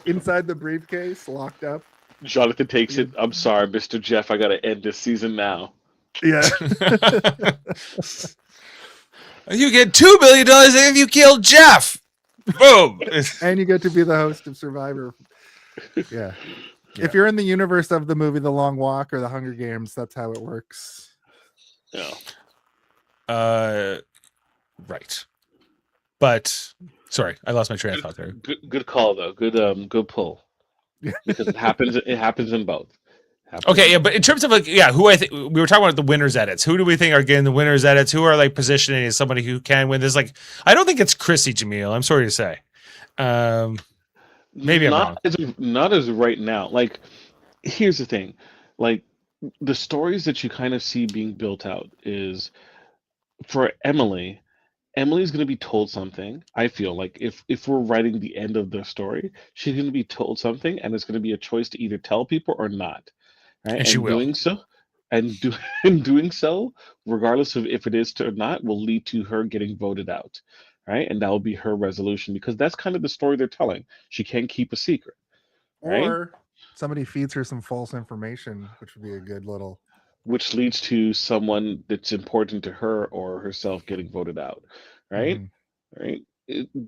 Inside the briefcase, locked up. Jonathan takes it. I'm sorry, Mr. Jeff. I got to end this season now. Yeah. You get $2 million if you kill Jeff. Boom. And you get to be the host of Survivor. Yeah. If you're in the universe of the movie The Long Walk or The Hunger Games, that's how it works. Yeah. Right. But sorry, I lost my train of thought there. Good call though. Good pull. Because it happens in both. Okay, yeah, but in terms of like, who I think we were talking about the winners edits. Who do we think are getting the winners edits? Who are like positioning as somebody who can win? There's like, I don't think it's Chrissy Jaemeel. I'm sorry to say. Maybe I'm wrong. Not as right now. Like, here's the thing. Like, the stories that you kind of see being built out is for Emily. Emily's going to be told something. I feel like if we're writing the end of the story, she's going to be told something, and it's going to be a choice to either tell people or not. Right? And she will. Doing so, regardless of if it is to or not, will lead to her getting voted out, right? And that will be her resolution because that's kind of the story they're telling. She can't keep a secret, right? Or somebody feeds her some false information, which would be a good little. Which leads to someone that's important to her or herself getting voted out, right? Mm-hmm. Right.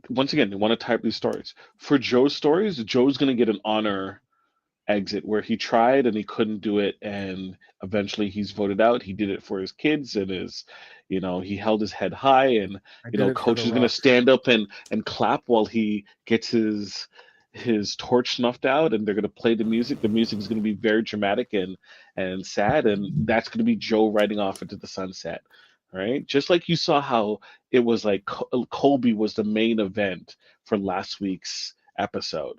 Once again, they want to type these stories. For Joe's stories, Joe's going to get an honor exit where he tried and he couldn't do it and eventually he's voted out. He did it for his kids and he held his head high and coach is going to stand up and clap while he gets his torch snuffed out and they're going to play the music. The music is going to be very dramatic and sad, and that's going to be Joe riding off into the sunset, right? Just like you saw how it was like Colby was the main event for last week's episode.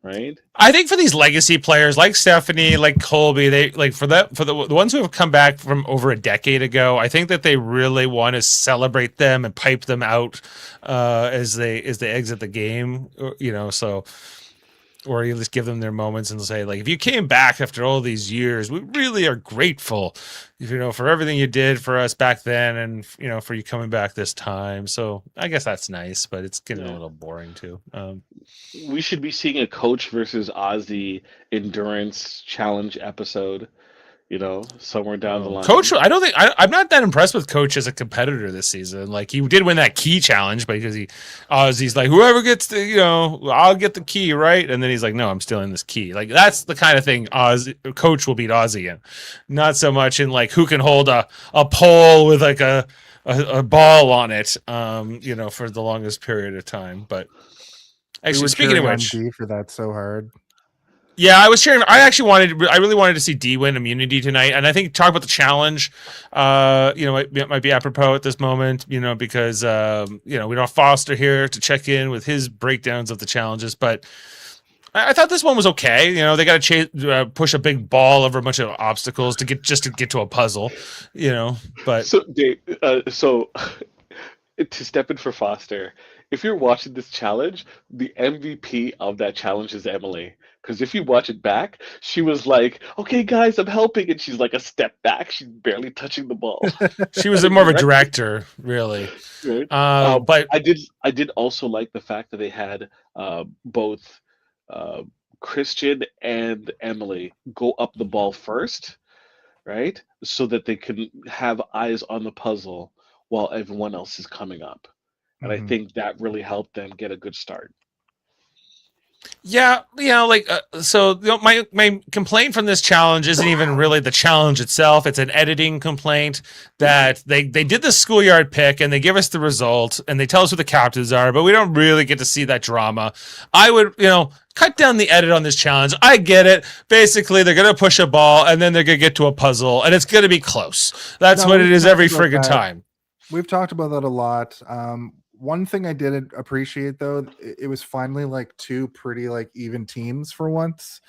Right. I think for these legacy players like Stephanie, like Colby, they like for the ones who have come back from over a decade ago, I think that they really want to celebrate them and pipe them out as they exit the game, so or you just give them their moments and say, like, if you came back after all these years, we really are grateful, for everything you did for us back then and, for you coming back this time. So I guess that's nice, but it's getting a little boring too. We should be seeing a Coach versus Ozzy endurance challenge episode, somewhere down the line. Coach, I'm not that impressed with Coach as a competitor this season. Like, he did win that key challenge because Ozzy's like, whoever gets I'll get the key, right? And then he's like, no, I'm still in this key. Like, that's the kind of thing Coach will beat Ozzy in. Not so much in like who can hold a pole with like a ball on it, for the longest period of time. But actually, speaking of which, for that so hard. Yeah, I was cheering. I really wanted to see D win immunity tonight, and I think talk about the challenge. Might be apropos at this moment. Because we don't have Foster here to check in with his breakdowns of the challenges, but I thought this one was okay. They got to push a big ball over a bunch of obstacles to get to a puzzle. But so Dave, to step in for Foster, if you're watching this challenge, the MVP of that challenge is Emily. Because if you watch it back, she was like, okay, guys, I'm helping. And she's like a step back. She's barely touching the ball. She was more of a director, really. Right. But I did also like the fact that they had both Christian and Emily go up the ball first, right? So that they can have eyes on the puzzle while everyone else is coming up. And I think that really helped them get a good start. Yeah, my complaint from this challenge isn't even really the challenge itself. It's an editing complaint that they did the schoolyard pick and they give us the result and they tell us who the captains are, but we don't really get to see that drama. I would, cut down the edit on this challenge. I get it. Basically, they're going to push a ball and then they're going to get to a puzzle and it's going to be close. That's what it is every friggin' time. We've talked about that a lot. One thing I did appreciate, though, it was finally like two pretty like even teams for once,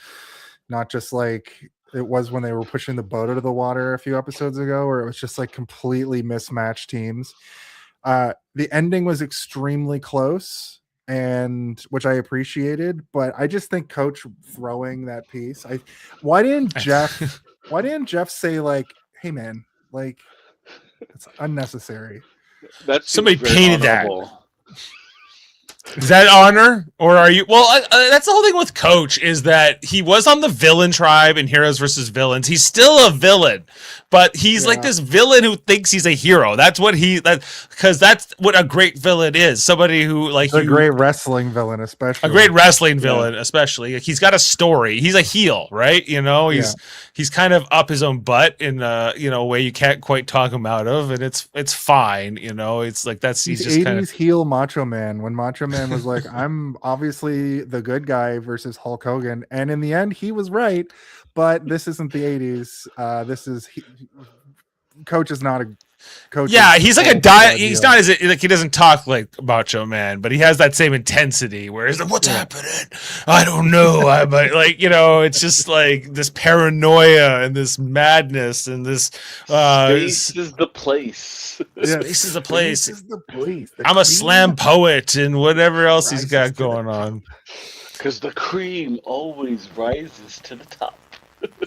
not just like it was when they were pushing the boat out of the water a few episodes ago, where it was just like completely mismatched teams. The ending was extremely close, and which I appreciated, but I just think Coach throwing that piece. Why didn't Jeff say like, hey man, Like, it's unnecessary. That seems Somebody very painted that. honorable. Is that honor, or are you? Well, that's the whole thing with Coach is that he was on the villain tribe in Heroes versus Villains. He's still a villain, but he's like this villain who thinks he's a hero. That's what because that's what a great villain is. Somebody who like a great wrestling villain, especially a great wrestling villain, especially. He's got a story. He's a heel, right? You know, he's kind of up his own butt in a way you can't quite talk him out of, and it's fine. You know, it's like he's just 80s kind of heel Macho Man when Macho Man was like, I'm obviously the good guy versus Hulk Hogan, and in the end he was right, but this isn't the 80s. This is Coach is not a coach. Yeah, he's like a he's not as like he doesn't talk like Macho Man, but he has that same intensity where he's like, what's happening? I don't know. I'm like, it's just like this paranoia and this madness and this space is the place. Space is the place. Space is the place. I'm a slam poet and whatever else he's got going on. Because the cream always rises to the top.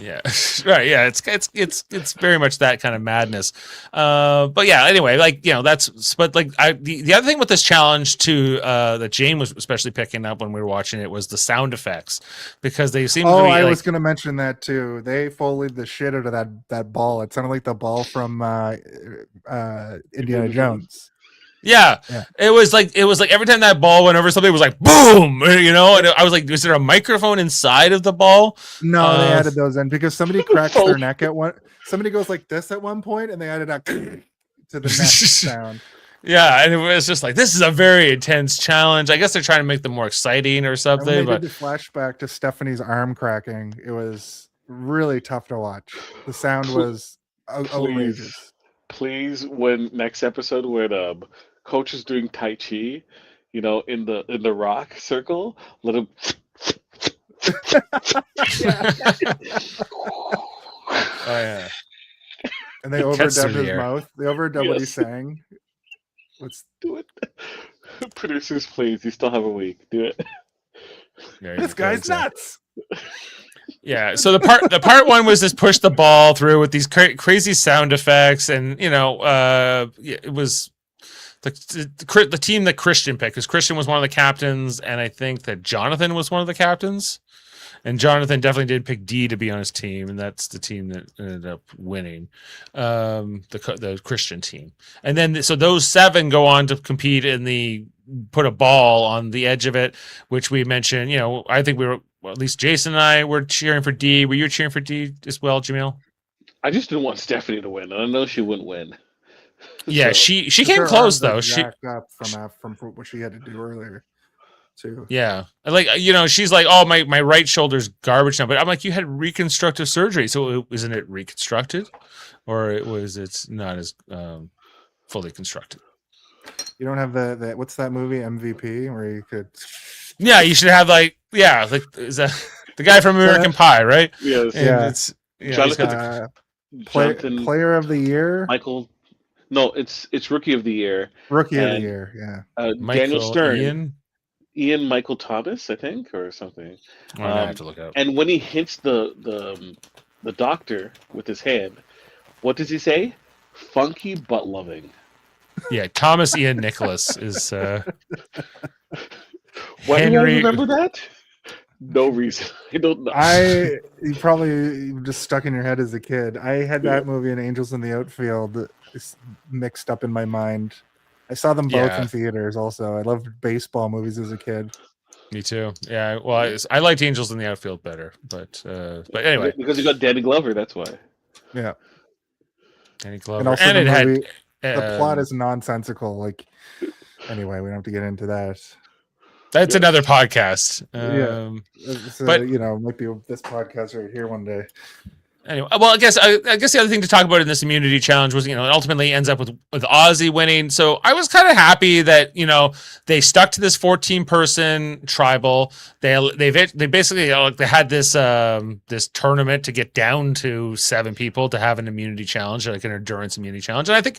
Yeah, right. Yeah, it's very much that kind of madness. But yeah, anyway, the other thing with this challenge too that Jane was especially picking up when we were watching it was the sound effects because they seem. Oh, to be, I was going to mention that too. They foleyed the shit out of that ball. It sounded like the ball from Indiana Jones. Yeah, it was like every time that ball went over somebody, it was like boom, And I was like, is there a microphone inside of the ball? No, they added those in because somebody cracks their neck at one. Somebody goes like this at one point, and they added a to the neck sound. Yeah, and it was just like this is a very intense challenge. I guess they're trying to make them more exciting or something. And when they did the flashback to Stephanie's arm cracking, it was really tough to watch. The sound was outrageous. Please, when next episode when Coach is doing Tai Chi, in the rock circle, let him. Oh yeah. And they overdubbed his mouth. They overdubbed what he's saying. Let's do it. Producers, please. You still have a week. Do it. This guy's nuts. Yeah. So the part one was just push the ball through with these crazy sound effects, and it was the team that Christian picked because Christian was one of the captains, and I think that Jonathan was one of the captains. And Jonathan definitely did pick D to be on his team, and that's the team that ended up winning, the Christian team. And then so those 7 go on to compete in the put a ball on the edge of it, which we mentioned. I think we were at least Jason and I were cheering for D. Were you cheering for D as well, Jaemeel? I just didn't want Stephanie to win. I know she wouldn't win. Yeah, she came close though. She up from what she had to do earlier. Too. Yeah, like she's like, oh my right shoulder's garbage now, but I'm like, you had reconstructive surgery, so isn't it reconstructed, or it's not as fully constructed? You don't have the what's that movie MVP where you could? Yeah, you should have is that the guy from American Pie, right? Yes. And Jonathan, player of the year, Michael. No, it's rookie of the year. Rookie of the year, yeah. Daniel Stern. Ian Michael Thomas, I think, or something. I have to look up. And when he hits the doctor with his hand, what does he say? Funky but loving. Yeah, Thomas Ian Nicholas is. Why do I remember that? No reason. I don't know. You probably just stuck in your head as a kid. I had that movie and Angels in the Outfield mixed up in my mind. I saw them both in theaters also. I loved baseball movies as a kid. Me too. Yeah, well, I liked Angels in the Outfield better, but anyway. Because you got Danny Glover, that's why. Yeah. Danny Glover. And also and it movie, had... the plot is nonsensical. Anyway, we don't have to get into that. That's another podcast. But might be this podcast right here one day. Anyway, well, I guess the other thing to talk about in this immunity challenge was, it ultimately ends up with Ozzy winning. So I was kind of happy that, they stuck to this 14-person tribal. They basically they had this this tournament to get down to 7 people to have an immunity challenge, like an endurance immunity challenge. And I think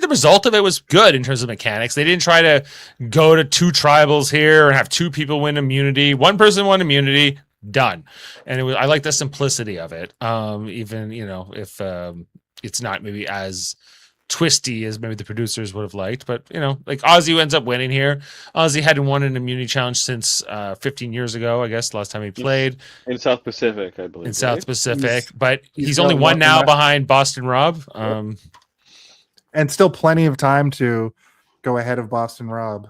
the result of it was good in terms of mechanics. They didn't try to go to 2 tribals here and have 2 people win immunity. 1 person won immunity. Done. And I like the simplicity of it. Even if it's not maybe as twisty as maybe the producers would have liked, but like Ozzy ends up winning here. Ozzy hadn't won an immunity challenge since 15 years ago, I guess, last time he played in South Pacific, I believe. in South Pacific, but he's he's got only one now match. behind Boston Rob. And still plenty of time to go ahead of Boston Rob.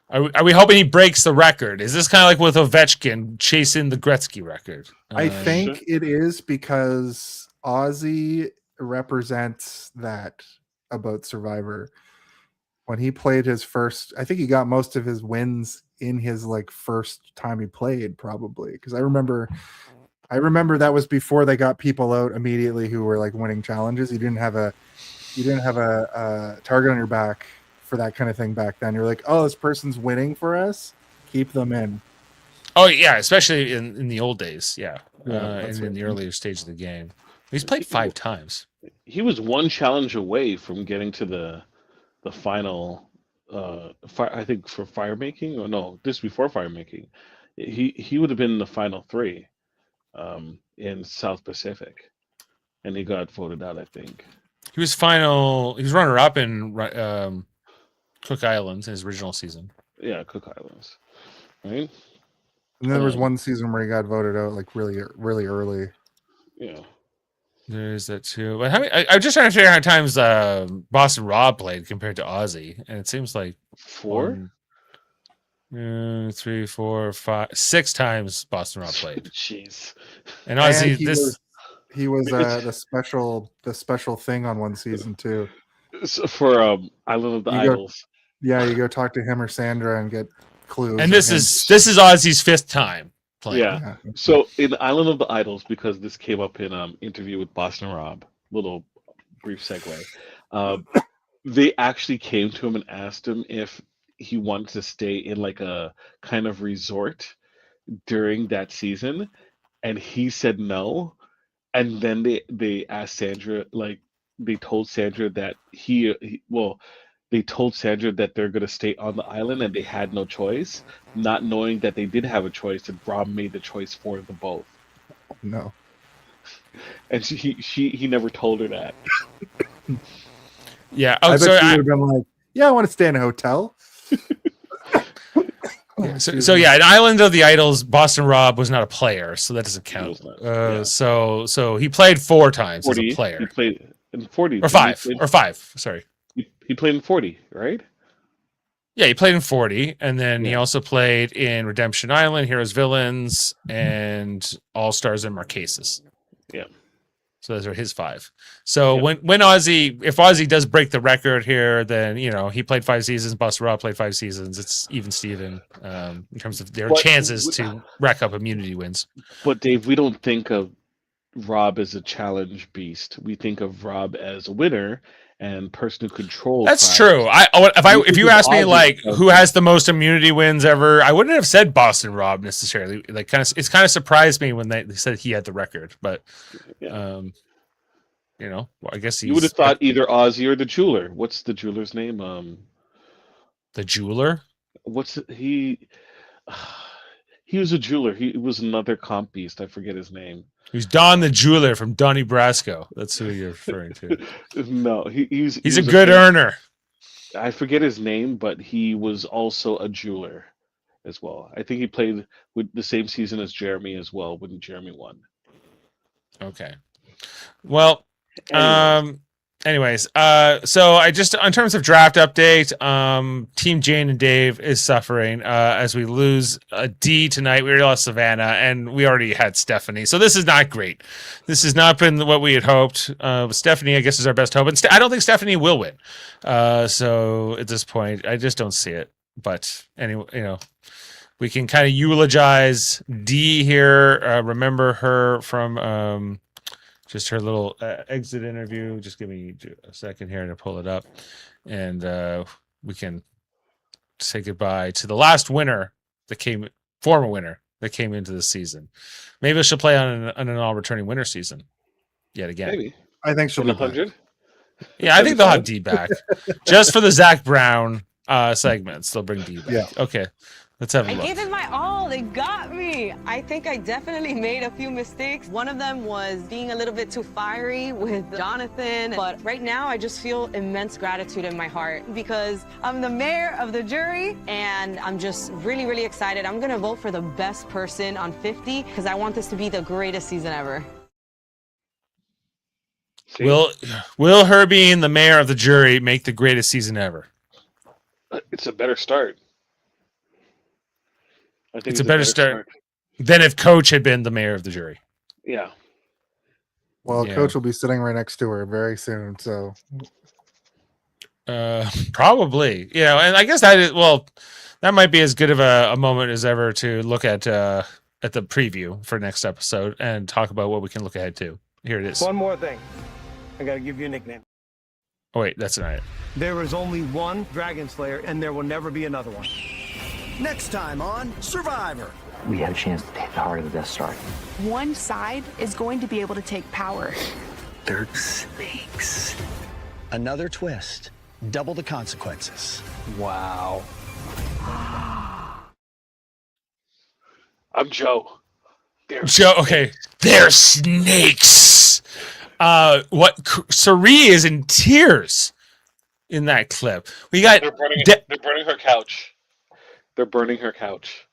Are we hoping he breaks the record? Is this kind of like with Ovechkin chasing the Gretzky record? I think it is because Ozzy represents that about Survivor. When he played his first, I think he got most of his wins in his like first time he played, probably. Because I remember that was before they got people out immediately who were like winning challenges. You didn't have a target on your back for that kind of thing back then. You're like, oh, this person's winning for us, keep them in. Oh yeah, especially in the old days, yeah, that's in the earlier stage of the game. He's played 5 times. He was one challenge away from getting to the final. I think for fire making, or no, this before fire making, he would have been in the final 3, in South Pacific, and he got voted out, I think. He was runner up in Cook Islands in his original season. Yeah, Cook Islands, right? And then there was one season where he got voted out like really, really early. Yeah. There's that too. But I'm just trying to figure out how many times Boston Rob played compared to Ozzy, and it seems like 4, 3, 4, 5, 6 times Boston Rob played. Jeez. And Ozzy, he was the special thing on one season too. So for Island of the Idols. You go talk to him or Sandra and get clues. And this is Ozzy's 5th time playing. Yeah. So in Island of the Idols, because this came up in interview with Boston Rob, little brief segue. They actually came to him and asked him if he wanted to stay in like a kind of resort during that season, and he said no. And then they asked Sandra, like they told Sandra that they told Sandra that they're going to stay on the island and they had no choice, not knowing that they did have a choice, and Rob made the choice for them both. No. And he never told her that. Yeah. I bet she would have been like, yeah, I want to stay in a hotel. So in Island of the Idols, Boston Rob was not a player, so that doesn't count. So he played 4 times 40, as a player. He played in 40. Or 5. Sorry. He played in 40, right? Yeah, he played in 40, and then he also played in Redemption Island, Heroes Villains, and All Stars and Marquesas. Yeah. So those are his 5. So when if Ozzy does break the record here, then he played 5 seasons. Boston Rob played 5 seasons. It's even Steven in terms of their chances to rack up immunity wins. But Dave, we don't think of Rob as a challenge beast. We think of Rob as a winner and person who controls. That's true. If you ask me like who has the most immunity wins ever, I wouldn't have said Boston Rob necessarily. Like it's kind of surprised me when they said he had the record, but I guess you would have thought either Ozzy or the jeweler. What's the jeweler's name? The jeweler. He was a jeweler. He was another comp beast. I forget his name. He's Don the jeweler from Donnie Brasco. That's who you're referring to. No, he's a good earner. I forget his name, but he was also a jeweler as well. I think he played with the same season as Jeremy as well when Jeremy won. Okay. Well, anyways, so I just, in terms of draft update, Team Jane and Dave is suffering as we lose a D tonight. We already lost Savannah, and we already had Stephanie. So this is not great. This has not been what we had hoped. Stephanie, I guess, is our best hope. And I don't think Stephanie will win. So at this point, I just don't see it. But anyway, we can kind of eulogize D here. Remember her from just her little exit interview. Just give me a second here to pull it up. And we can say goodbye to the last winner former winner that came into the season. Maybe she'll play on an all returning winner season yet again. Maybe. I think she'll be 100. Yeah, I think they'll have D back just for the Zach Brown segments. They'll bring D back. Yeah. Okay. Let's have a I look. gave it my all. They got me. I think I definitely made a few mistakes. One of them was being a little bit too fiery with Jonathan. But right now, I just feel immense gratitude in my heart because I'm the mayor of the jury and I'm just really, really excited. I'm going to vote for the best person on 50 because I want this to be the greatest season ever. See? Will her being the mayor of the jury make the greatest season ever? It's a better start. I think It's a better start than if Coach had been the mayor of the jury. Yeah. Well, Yeah. Coach will be sitting right next to her very soon. So Probably. And I guess that might be as good of a moment as ever to look at the preview for next episode and talk about what we can look ahead to. Here it is. One more thing. I gotta give you a nickname. Oh wait, that's not it. There is only one Dragon Slayer, and there will never be another one. Next time on Survivor. We have a chance to take the heart of the Death Star. One side is going to be able to take power. They're snakes. Another twist. Double the consequences. Wow. I'm Joe. Okay. They're snakes. Sari is in tears in that clip. We got They're burning her couch. They're burning her couch.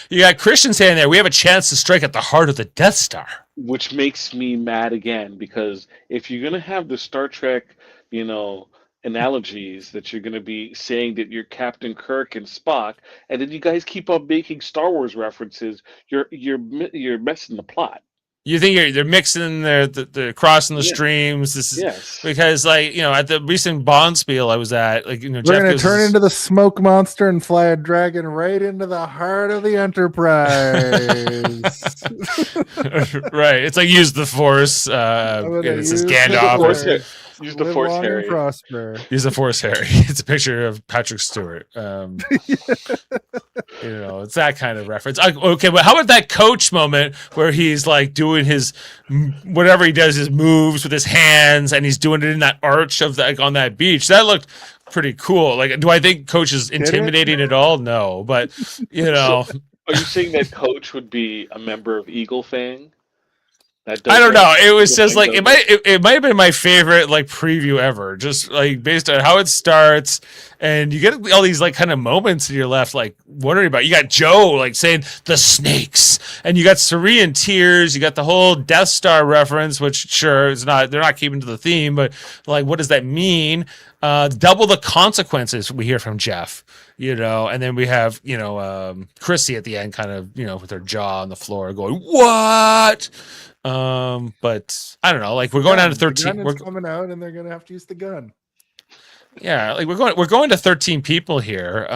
You got Christian saying there, we have a chance to strike at the heart of the Death Star. Which makes me mad again, because if you're going to have the Star Trek, analogies that you're going to be saying that you're Captain Kirk and Spock, and then you guys keep on making Star Wars references, you're messing the plot. You think they're mixing the crossing the streams? This is Yes. Because at the recent Bond spiel I was at, we're going to turn into the smoke monster and fly a dragon right into the heart of the Enterprise. Right. It's like use the Force. It's a Gandalf. Use the Force, Harry. Prosper. Use the Force, Harry. It's a picture of Patrick Stewart. It's that kind of reference. Okay, but how about that Coach moment where he's like doing his whatever he does, his moves with his hands, and he's doing it in that arch of on that beach. That looked pretty cool. Like, do I think Coach is intimidating at all? No, but So, are you saying that Coach would be a member of Eagle Fang? I don't know. It was just like it might have been my favorite preview ever. Just based on how it starts, and you get all these kind of moments and you're left wondering about. You got Joe saying the snakes, and you got Sari in tears. You got the whole Death Star reference, which sure is not. They're not keeping to the theme, but what does that mean? Double the consequences. We hear from Jeff. And then we have Chrissy at the end, kind of with her jaw on the floor, going what. But I don't know. We're going down to 13. We're coming out, and they're gonna have to use the gun. Yeah, we're going to 13 people here.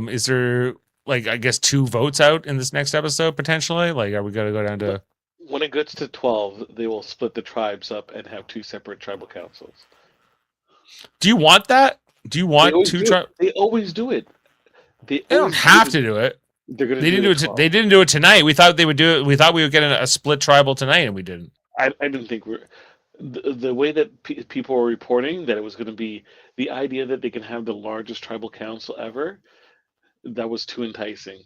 Is there I guess 2 votes out in this next episode potentially? Are we gonna go down to? When it gets to 12, they will split the tribes up and have 2 separate tribal councils. Do you want that? Do you want 2 tribes? They always do it. They don't have to do it. They didn't do it. They didn't do it tonight. We thought they would do it. We thought we would get a split tribal tonight, and we didn't. I didn't think the way that people were reporting that it was going to be the idea that they can have the largest tribal council ever. That was too enticing.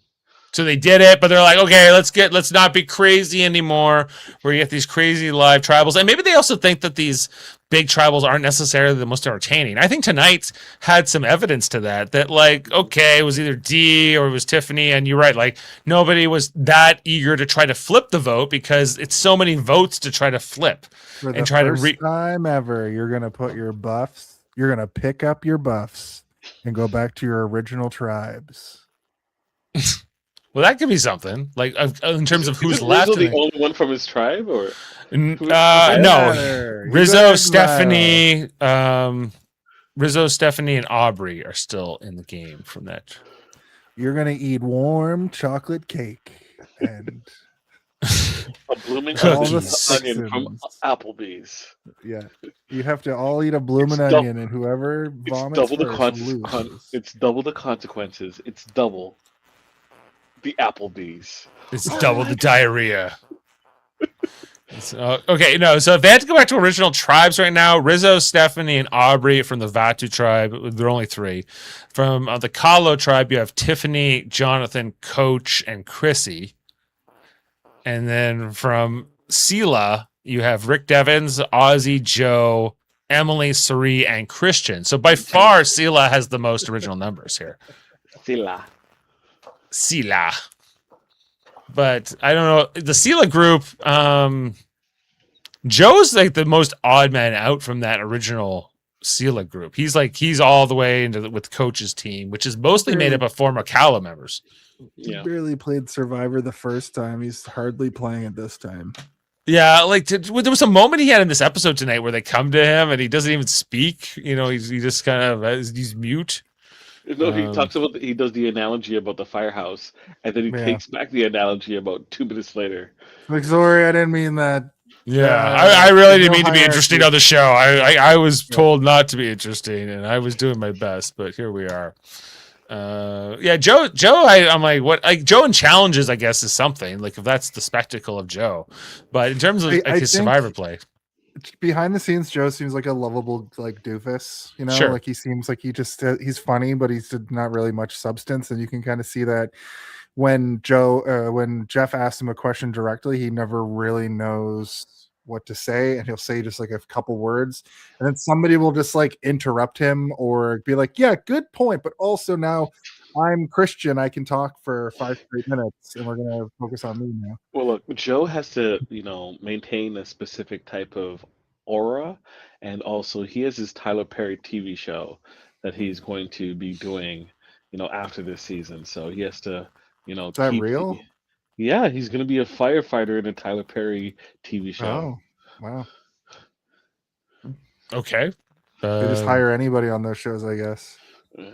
So they did it, but they're like, okay, let's not be crazy anymore. Where you get these crazy live tribals, and maybe they also think that these big tribals aren't necessarily the most entertaining. I think tonight's had some evidence to that. That okay, it was either D or it was Tiffany, and you're right. Nobody was that eager to try to flip the vote because it's so many votes to try to flip For the and try first time ever, you're gonna put your buffs. You're gonna pick up your buffs and go back to your original tribes. Well, that could be something in terms of who's left. Rizzo the only one from his tribe, or no? Rizzo, Stephanie, and Aubrey are still in the game from that. You're gonna eat warm chocolate cake and a blooming Cookies. onion from Applebee's. Yeah, you have to all eat a blooming onion, and whoever vomits it's double the consequences. It's double the Applebee's. It's double the diarrhea. Okay, no. So if they had to go back to original tribes right now, Rizzo, Stephanie, and Aubrey from the Vatu tribe. There are only three. From the Kahlo tribe, you have Tiffany, Jonathan, Coach, and Chrissy. And then from Sela, you have Rick Devens, Ozzy, Joe, Emily, Sari, and Christian. So by far, Sela has the most original numbers here. Sela. But I don't know. The Sela group, Joe's like the most odd man out from that original Sela group. He's all the way into with Coach's team, which is mostly made up of former Kala members. He barely played Survivor the first time. He's hardly playing it this time. Yeah, like there was a moment he had in this episode tonight where they come to him and he doesn't even speak. He just kind of he's mute. No, he talks about he does the analogy about the firehouse, and then he takes back the analogy about 2 minutes later. Like, sorry, I didn't mean that. Yeah, I really didn't mean to be interesting on the show. I was told not to be interesting, and I was doing my best, but here we are. Joe. I'm like, what? Like Joe in challenges, I guess, is something. Like if that's the spectacle of Joe, but in terms of his Survivor play, behind the scenes, Joe seems like a lovable like doofus. Sure. Like he seems like he's funny, but he's not really much substance, and you can kind of see that when Jeff asked him a question directly, he never really knows what to say, and he'll say just like a couple words, and then somebody will just like interrupt him or be like, yeah, good point, but also now I'm Christian, I can talk for 5 straight minutes and we're gonna focus on me now. Well, look, Joe has to, maintain a specific type of aura, and also he has his Tyler Perry TV show that he's going to be doing, after this season. So he has to, Is that real? Yeah, he's going to be a firefighter in a Tyler Perry TV show. Oh, wow. okay. They just hire anybody on those shows, I guess. He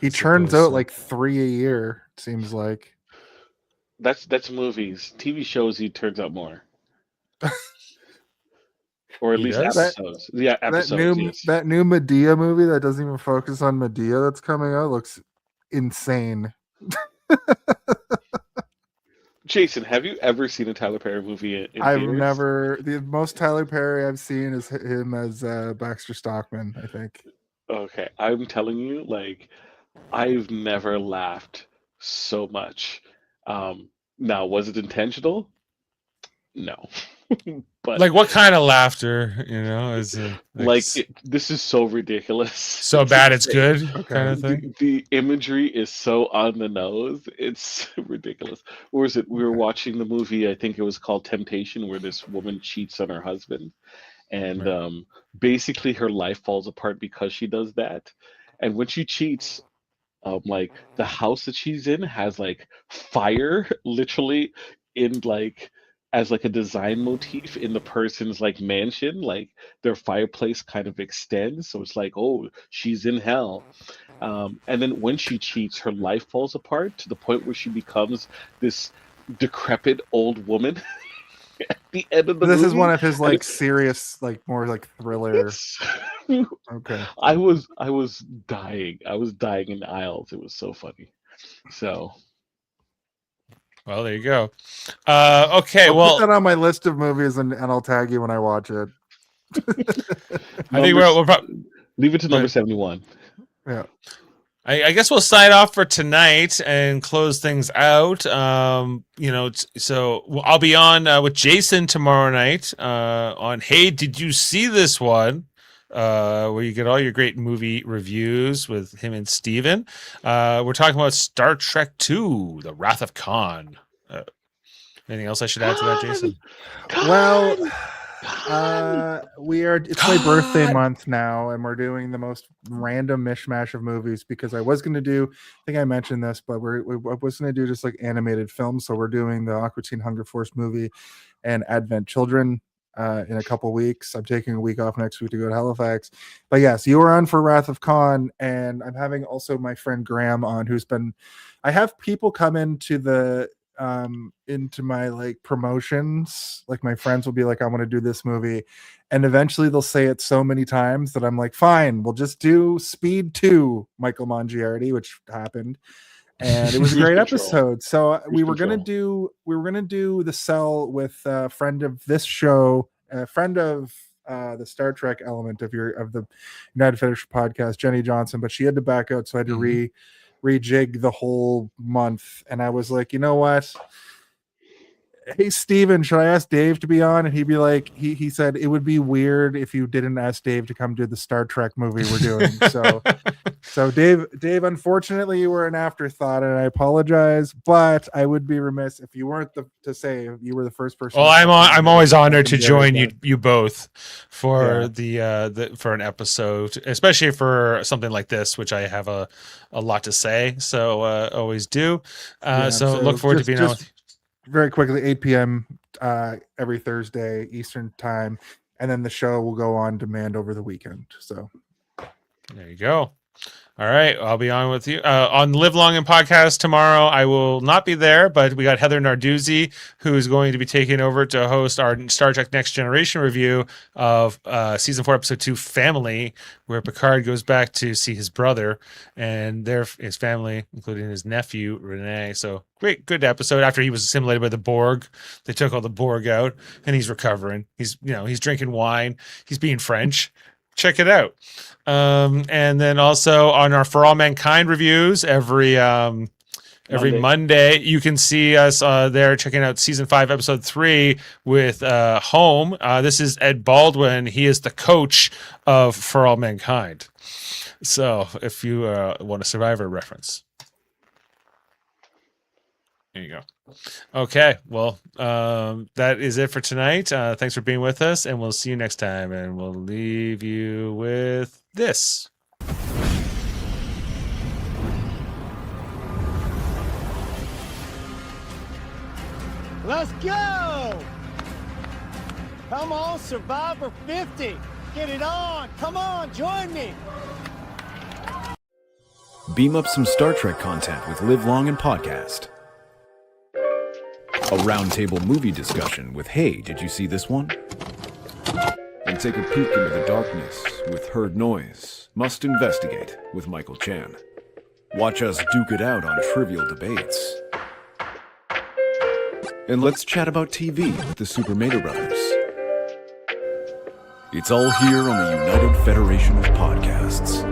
Suppose churns out so. like 3 a year, it seems like. That's movies. TV shows, he turns out more. Or at He least does? episodes. Yeah, episodes. Yes. That new Medea movie that doesn't even focus on Medea that's coming out looks insane. Jason, have you ever seen a Tyler Perry movie in I've theaters? never. The most Tyler Perry I've seen is him as Baxter Stockman, I think. Okay, I'm telling you, like, I've never laughed so much. Now, was it intentional? No. But Like what kind of laughter, is this is so ridiculous. so bad it's good kind of thing. The imagery is so on the nose. It's ridiculous. Or is it we were watching the movie, I think it was called Temptation, where this woman cheats on her husband. And basically her life falls apart because she does that. And when she cheats, like the house that she's in has like fire literally in like as like a design motif in the person's like mansion, like their fireplace kind of extends, so it's like, oh, she's in hell. And then when she cheats, her life falls apart to the point where she becomes this decrepit old woman at the end of the movie. This is one of his like serious, like more like thriller. Okay. I was dying. I was dying in the aisles. It was so funny. So Well, there you go. Okay, I'll put that on my list of movies and I'll tag you when I watch it. I think we'll probably leave it to number 71. Yeah. I guess we'll sign off for tonight and close things out. So I'll be on with Jason tomorrow night on Hey, Did You See This One? Where you get all your great movie reviews with him and Steven. We're talking about Star Trek II, The Wrath of Khan. Anything else I should add to that, Jason? Well, it's my birthday month now, and we're doing the most random mishmash of movies because I was going to do, I think I mentioned this, but I was going to do just like animated films. So we're doing the Aqua Teen Hunger Force movie and Advent Children in a couple weeks. I'm taking a week off next week to go to Halifax. But yes, you were on for Wrath of Khan, and I'm having also my friend Graham on, I have people come into my like promotions, like my friends will be like, I want to do this movie, and eventually they'll say it so many times that I'm like, fine, we'll just do Speed 2, Michael Mongiardi, which happened. and it was a great Cruise control. episode. So we were control. gonna do the cell with a friend of this show, a friend of the Star Trek element of the United Federation podcast, Jenny Johnson, but she had to back out, so I had to rejig the whole month. And I was like, you know what? Hey Steven, should I ask Dave to be on? And he'd be like, he said it would be weird if you didn't ask Dave to come do the Star Trek movie we're doing. So Dave, unfortunately you were an afterthought, and I apologize, but I would be remiss if you weren't to say you were the first person. Well, I'm always honored to join you. you both for the for an episode, especially for something like this, which I have a lot to say. So always do. So look forward to being on with you. Very quickly, 8 p.m. Every Thursday Eastern time, and then the show will go on demand over the weekend. So there you go. All right, I'll be on with you on Live Long and Podcast tomorrow. I will not be there, but we got Heather Narduzzi, who is going to be taking over to host our Star Trek Next Generation review of season 4, episode 2, Family, where Picard goes back to see his brother and his family, including his nephew Renee. So good episode. After he was assimilated by the Borg, they took all the Borg out, and he's recovering. He's drinking wine. He's being French. Check it out. And then also on our For All Mankind reviews every Monday, you can see us there checking out season 5, episode 3 with Home. This is Ed Baldwin. He is the coach of For All Mankind. So if you want a Survivor reference. There you go. Okay, well, that is it for tonight. Thanks for being with us, and we'll see you next time. And we'll leave you with this. Let's go! Come on, Survivor 50. Get it on. Come on, join me. Beam up some Star Trek content with Live Long and Podcast. A roundtable movie discussion with Hey, did you see this one? And take a peek into the darkness with Heard Noise, Must Investigate with Michael Chan. Watch us duke it out on trivial debates. And let's chat about TV with the Super Mater Brothers. It's all here on the United Federation of Podcasts.